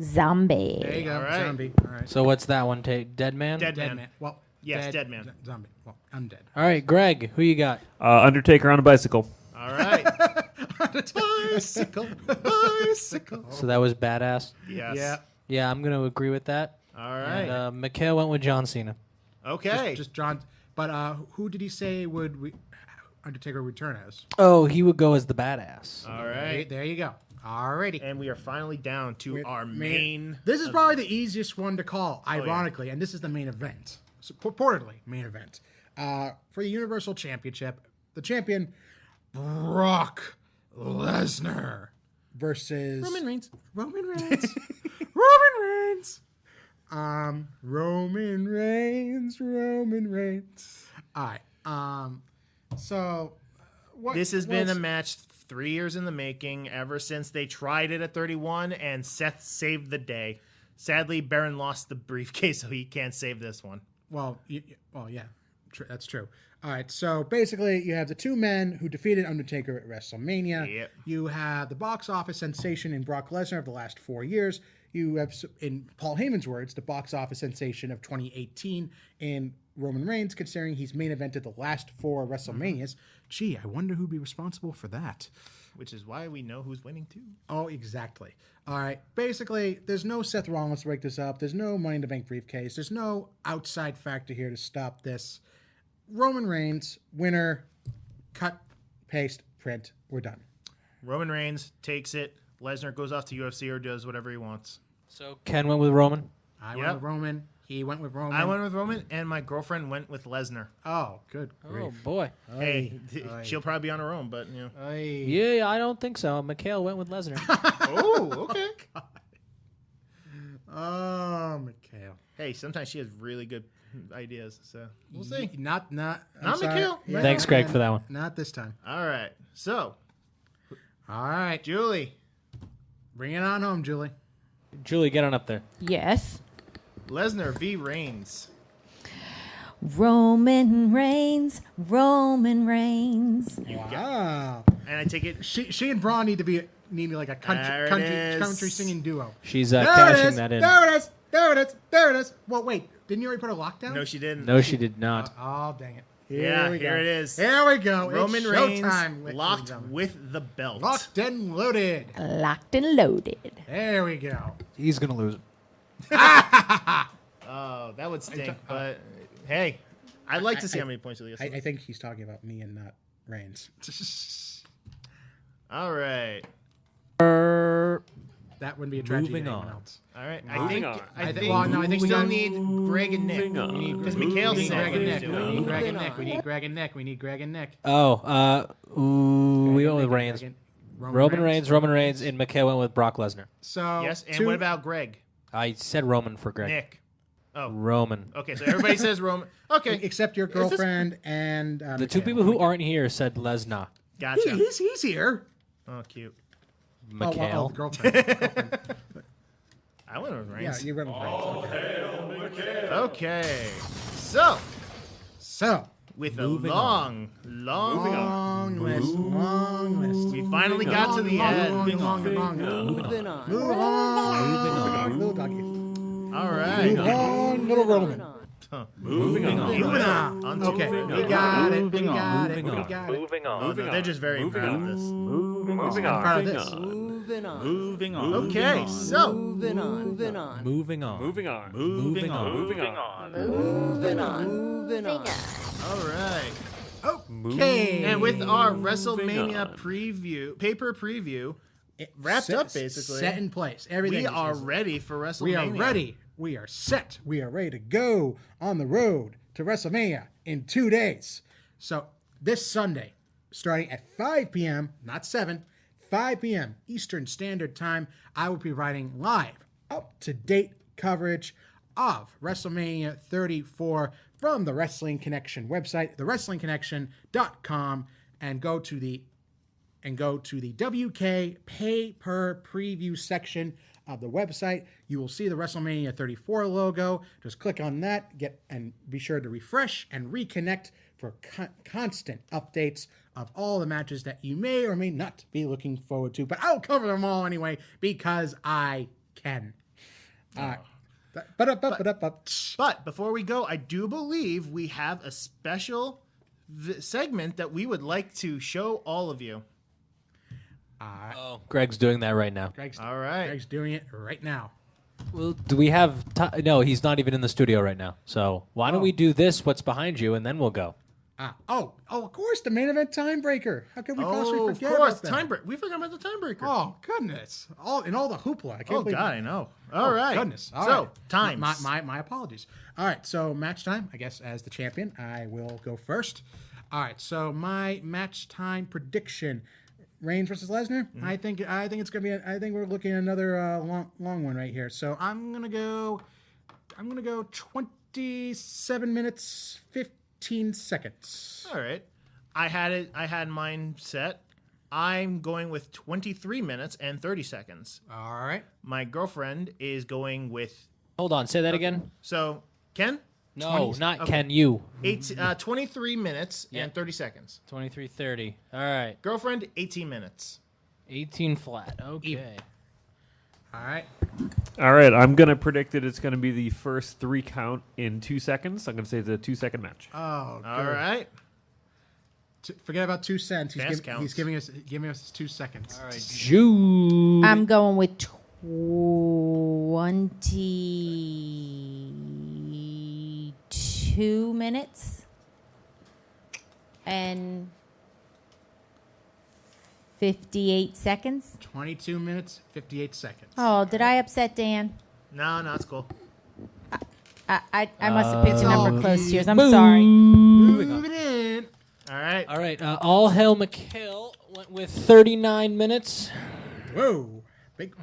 F: Zombie.
B: There you go.
D: All right.
B: Zombie. All right.
C: So what's that one? Dead Man?
D: Dead
B: Dead
D: Man.
B: Man. Well,
D: Yes, Dead Man.
B: Zombie. Well, undead.
C: All right, Greg, who you got?
E: Undertaker on a bicycle.
D: All right. Bicycle.
C: So that was Badass.
D: Yes.
B: Yeah.
C: Yeah, I'm going to agree with that.
D: All right.
C: And Mikhail went with John Cena.
D: Okay.
B: Just John. But who did he say would Undertaker return as?
C: Oh, he would go as the Badass.
D: All right.
B: There you go. Alrighty.
D: And we are finally down to our main.
B: This is probably the easiest one to call, ironically, and this is the main event. So, purportedly, main event. For the Universal Championship, the champion, Brock Lesnar versus
D: Roman Reigns.
B: Roman Reigns. Roman Reigns. All right. So, what?
D: This has been a match 3 years in the making, ever since they tried it at 31, and Seth saved the day. Sadly, Baron lost the briefcase, so he can't save this one.
B: Well, yeah, that's true. All right, so basically, you have the two men who defeated Undertaker at WrestleMania.
D: Yep.
B: You have the box office sensation in Brock Lesnar of the last 4 years. You have, in Paul Heyman's words, the box office sensation of 2018 in Roman Reigns, considering he's main evented the last 4 WrestleManias. Gee, I wonder who'd be responsible for that.
D: Which is why we know who's winning too.
B: Oh, exactly. All right. Basically, there's no Seth Rollins to break this up. There's no Money in the Bank briefcase. There's no outside factor here to stop this. Roman Reigns, winner, cut, paste, print. We're done.
D: Roman Reigns takes it. Lesnar goes off to UFC or does whatever he wants.
C: So Ken went with Roman.
B: I went with Roman. He went with Roman.
D: I went with Roman, and my girlfriend went with Lesnar.
B: Oh, good grief.
C: Oh boy.
D: Hey, she'll probably be on her own, but you know.
C: Yeah, I don't think so. Mikhail went with Lesnar.
D: Oh, okay.
B: Oh, Mikhail.
D: Hey, sometimes she has really good ideas, so we'll see.
B: Not
D: Not
B: sorry.
D: Mikhail.
B: Yeah,
C: Thanks, Greg, for that one.
B: Not this time.
D: All right, so
B: All right.
D: Julie,
B: Bring it on home, Julie.
C: Julie, get on up there.
F: Yes.
D: Lesnar v. Reigns.
F: Roman Reigns. Roman Reigns.
B: Wow.
D: And I take it.
B: She and Braun need to be like a
D: There it is.
B: country singing duo.
C: She's
B: There it
C: cashing
B: is.
C: that in.
B: There it is. There it is. There it is. Well, wait. Didn't you already put a lockdown?
D: No, she didn't.
C: No, she did not.
B: Oh, dang it.
D: Yeah,
B: we
D: here
B: go.
D: it is.
B: Here we go.
D: Roman
B: It's
D: Reigns
B: showtime, ladies and
D: locked
B: gentlemen.
D: with the belt.
B: Locked and loaded.
F: Locked and loaded.
B: There we go.
C: He's gonna lose.
D: Oh, that would stink. But hey, I'd like to see how many points you get.
B: I think he's talking about me and not Reigns.
D: All right.
B: That wouldn't be a tragedy
C: Moving
B: to anyone
C: on.
B: else.
D: All right.
E: Moving on.
D: I think
B: well, no, I think
D: we
B: we
D: still
B: got-
D: need Greg and Nick.
E: Moving on.
D: Because Mikhail
B: We need
D: said
B: Greg and
D: we
B: Nick.
D: do
B: We
D: it.
B: need Greg and Nick. We need Greg and Nick. We need Greg and Nick.
C: Oh, we went with Reigns.
B: Roman
C: Roman Reigns, and Mikhail went with Brock Lesnar.
B: So
D: Yes, and what about Greg?
C: I said Roman for Greg.
D: Nick. Oh,
C: Roman.
D: okay. So everybody says Roman. Okay,
B: except your girlfriend and
C: The two people who aren't here said Lesnar.
D: gotcha.
B: he's here.
D: Oh, cute.
C: Mikhail.
B: the girlfriend.
D: I went with
B: Yeah,
D: Reigns.
B: you went with Reigns.
D: Okay. So
B: So
D: with
C: Moving
D: a long
B: long list.
D: we finally got to the end.
B: Moving on.
C: Moving on.
B: Little doggy.
D: All right.
B: Move on, little Roman.
E: Moving on.
B: Moving on.
D: On to
B: Okay,
D: moving
B: we
D: on.
B: got it. We
C: Moving on.
B: got it.
C: Moving
B: We
C: on.
B: got it.
G: Moving on.
D: Oh, no, they're just very
E: Moving
D: proud
E: on.
D: of this.
E: Moving
B: I'm proud of this.
G: Moving on.
E: Moving on.
D: Okay, so
G: Moving on. Moving on.
C: Moving on.
E: Moving on.
C: Moving on.
E: Moving on.
G: Moving on. Moving on.
D: all right.
B: Okay.
D: And with our WrestleMania preview, paper preview, wrapped up basically,
B: set in place. Everything.
D: we
B: is-
D: are ready for WrestleMania.
B: We are ready. We are set. We are ready to go on the road to WrestleMania in 2 days. So this Sunday, starting at 5 p.m., not 7, 5 p.m. Eastern Standard Time, I will be providing live, up-to-date coverage of WrestleMania 34 from the Wrestling Connection website, thewrestlingconnection.com, and go to the WK pay-per preview section of the website. You will see the WrestleMania 34 logo. Just click on that, and be sure to refresh and reconnect for constant updates of all the matches that you may or may not be looking forward to. But I'll cover them all anyway because I can. All right.
D: But before we go, I do believe we have a special segment that we would like to show all of you.
C: Oh, Greg's doing that right now.
D: All right.
B: Greg's doing it right now.
C: Well, do we have time? No, he's not even in the studio right now. So why don't we do this, what's behind you, and then we'll go.
B: Of course, the main event timebreaker. How could we
D: Oh,
B: possibly
D: of
B: forget
D: course,
B: about that?
D: time break. We forgot about the time breaker.
B: Oh goodness! All the hoopla. I can't
D: Oh,
B: believe
D: God, I know. All right.
B: Goodness. All
D: so,
B: right.
D: times.
B: My apologies. All right. So match time. I guess as the champion, I will go first. All right. So my match time prediction: Reigns versus Lesnar.
D: Mm-hmm.
B: I think it's gonna be. I think we're looking at another long one right here. So I'm gonna go 27 minutes 15 seconds.
D: All right. I had mine set. I'm going with 23 minutes and 30 seconds.
B: All right.
D: My girlfriend is going with.
C: Hold on, say that again.
D: So, Ken,
C: No,
B: 20
C: not
D: okay.
C: can you.
D: 23 minutes
C: Yeah.
D: and 30 seconds.
C: 23:30. All right.
D: Girlfriend, 18 minutes.
C: 18 flat. Okay.
B: Even. All right.
E: All right, I'm going to predict that it's going to be the first 3 count in 2 seconds. I'm going to say it's a 2-second match.
B: Oh,
D: All
B: good.
D: right.
B: Forget about 2 cents.
D: Fast
B: He's
D: counts.
B: giving us 2 seconds.
C: All right. Jude.
F: I'm going with 22 minutes and 58 seconds.
B: 22 minutes, 58 seconds.
F: Oh, did I upset Dan?
D: No, it's cool.
F: I must have picked a number close to yours. I'm
C: Moving
F: sorry.
B: Move it in.
D: All right.
C: All right. All Hail Mikhail went with 39 minutes.
B: Whoa. Big.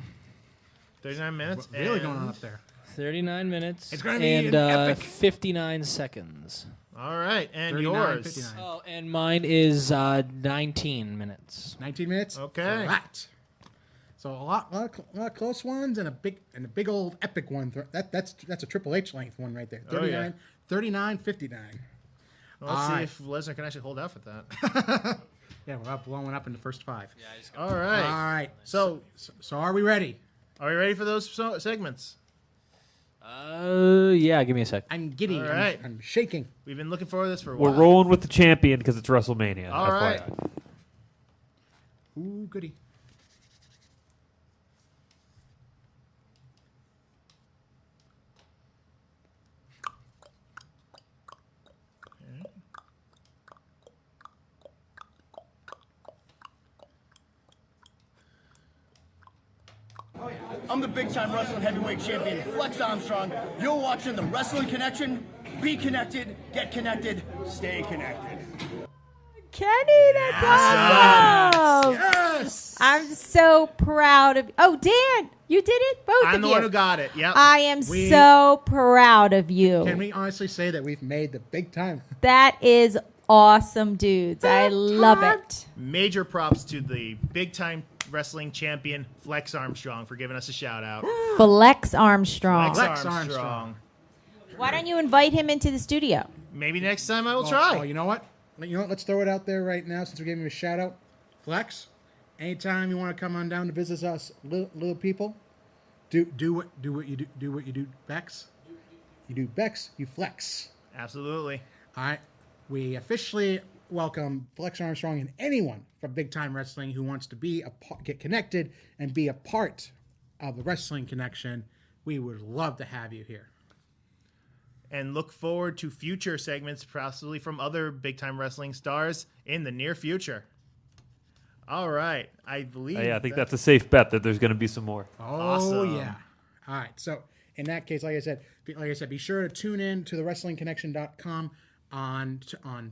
D: 39 minutes.
B: What's really
D: and-
B: going on up there?
C: 39 minutes.
B: It's gonna be
C: and
B: an epic.
C: 59 seconds.
D: All right. And
B: 39,
D: yours.
B: 59.
C: Oh, and mine is 19 minutes.
B: 19 minutes.
D: Okay.
B: Flat. So a lot of close ones and a big old epic one. That's a Triple H length one right there. 39,
D: Oh,
B: 39, 59.
D: Well, let's
B: All
D: see
B: right.
D: if Lesnar can actually hold out for that.
B: Yeah, we're blowing up in the first 5.
D: All
B: All
D: right.
B: right.
D: So,
B: So are we ready?
D: are we ready for those segments?
C: Yeah, give me a sec.
B: I'm giddy.
D: All right.
B: I'm shaking.
D: We've been looking forward to this for a
E: We're
D: while.
E: rolling with the champion because it's WrestleMania.
D: All
E: FYI.
D: right.
B: Ooh, goody.
H: I'm the big-time wrestling heavyweight champion, Flex Armstrong. You're watching the Wrestling Connection. Be connected, get connected, stay connected.
F: Kenny, that's awesome.
B: Yes.
F: I'm so proud of. Oh, Dan, you did it. Both
D: I'm
F: of
D: the
F: you.
D: one who got it. Yep.
F: I am
B: We-
F: so proud of you.
B: Can we honestly say that we've made the big time?
F: That is awesome, dudes. I love it.
D: Major props to the big-time wrestling champion, Flex Armstrong, for giving us a shout-out.
F: Flex Armstrong.
B: Flex Armstrong.
F: Why don't you invite him into the studio?
D: Maybe next time I will try.
B: Oh, you know what? Let's throw it out there right now since we gave him a shout out. Flex, anytime you want to come on down to visit us, little people, do what you do, Bex. You do Bex, you flex.
D: Absolutely.
B: All right. We officially welcome Flex Armstrong and anyone from Big Time Wrestling who wants to get connected and be a part of the Wrestling Connection. We would love to have you here.
D: And look forward to future segments, possibly from other big-time wrestling stars in the near future. All right. I believe
E: I think that's a safe bet that there's going to be some more.
B: Oh
D: Awesome.
B: yeah! All right. So in that case, like I said, be sure to tune in to the WrestlingConnection.com on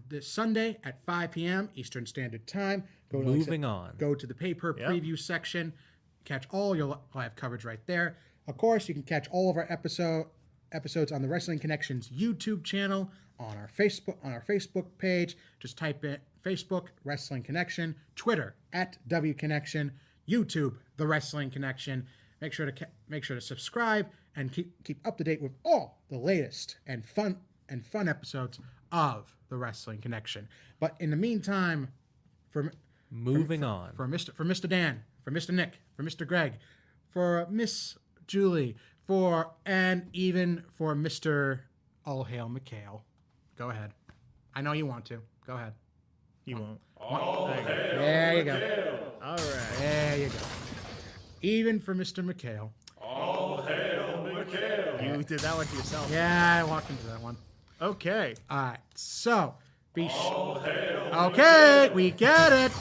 B: this Sunday at 5 p.m. Eastern Standard Time.
C: Moving on.
B: Go to the paper preview section. Catch all your live coverage right there. Of course, you can catch all of our episodes on the Wrestling Connections YouTube channel, on our Facebook page. Just type in Facebook Wrestling Connection, Twitter @WConnection, YouTube The Wrestling Connection. Make sure to subscribe and keep up to date with all the latest and fun episodes of the Wrestling Connection. But in the meantime,
C: Moving on.
B: for Mr. Dan, for Mr. Nick, for Mr. Greg, for Miss Julie, and even for Mr. All Hail Mikhail. Go ahead. I know you want to. Go ahead.
D: He won't.
B: There you go.
D: All right.
B: There you go. Even for Mr. Mikhail.
D: You did that one to yourself.
B: Yeah, I walked into that one.
D: Okay.
B: All right. So, okay, we get it.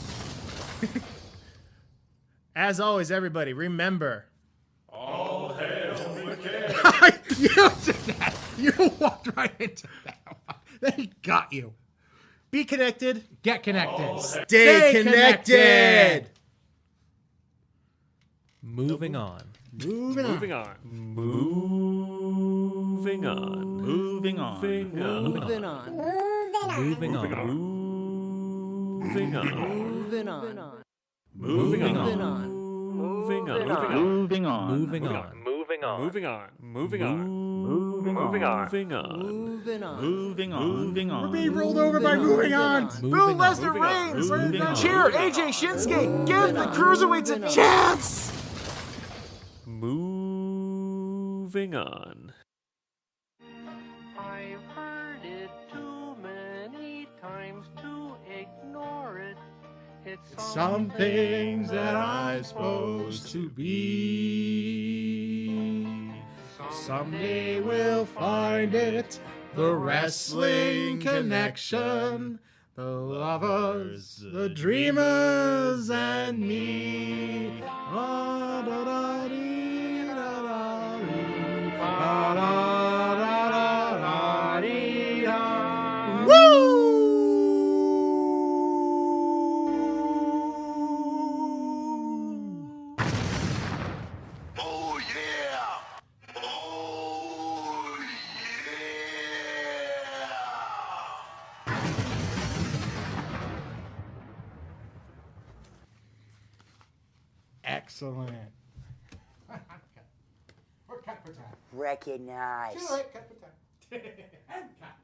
D: As always, everybody, remember.
B: You did that. You walked right into that one. They got you.
D: Be connected.
B: Get connected.
D: Stay connected.
C: Moving on.
B: Moving on.
E: Moving on. Moving on.
H: Moving on.
C: Moving
G: Moving on.
C: on.
E: Moving on.
G: Moving on.
E: Moving on.
G: Moving on.
E: Moving on.
G: Moving on.
E: Moving on.
H: Moving on.
C: Moving on.
E: Moving on. Moving on. Moving on. Moving on.
G: Moving on.
D: Moving on.
B: We're being rolled over by moving on.
D: Boo Lesnar Reigns. Cheer AJ Shinsuke. Give the cruiserweights a chance.
E: Moving on.
I: I've heard it too many times to ignore it. It's
B: Some things that I'm supposed to be. Someday we'll find it. The wrestling connection. The lovers, the dreamers, and me. Ah, da, da, dee, da, da, dee. Ah, da, da, da, da, dee, da. Woo!
H: Oh yeah! Oh yeah!
B: Excellent. We're cut for time.
J: Recognize.
B: Too late, cut for time. And cut.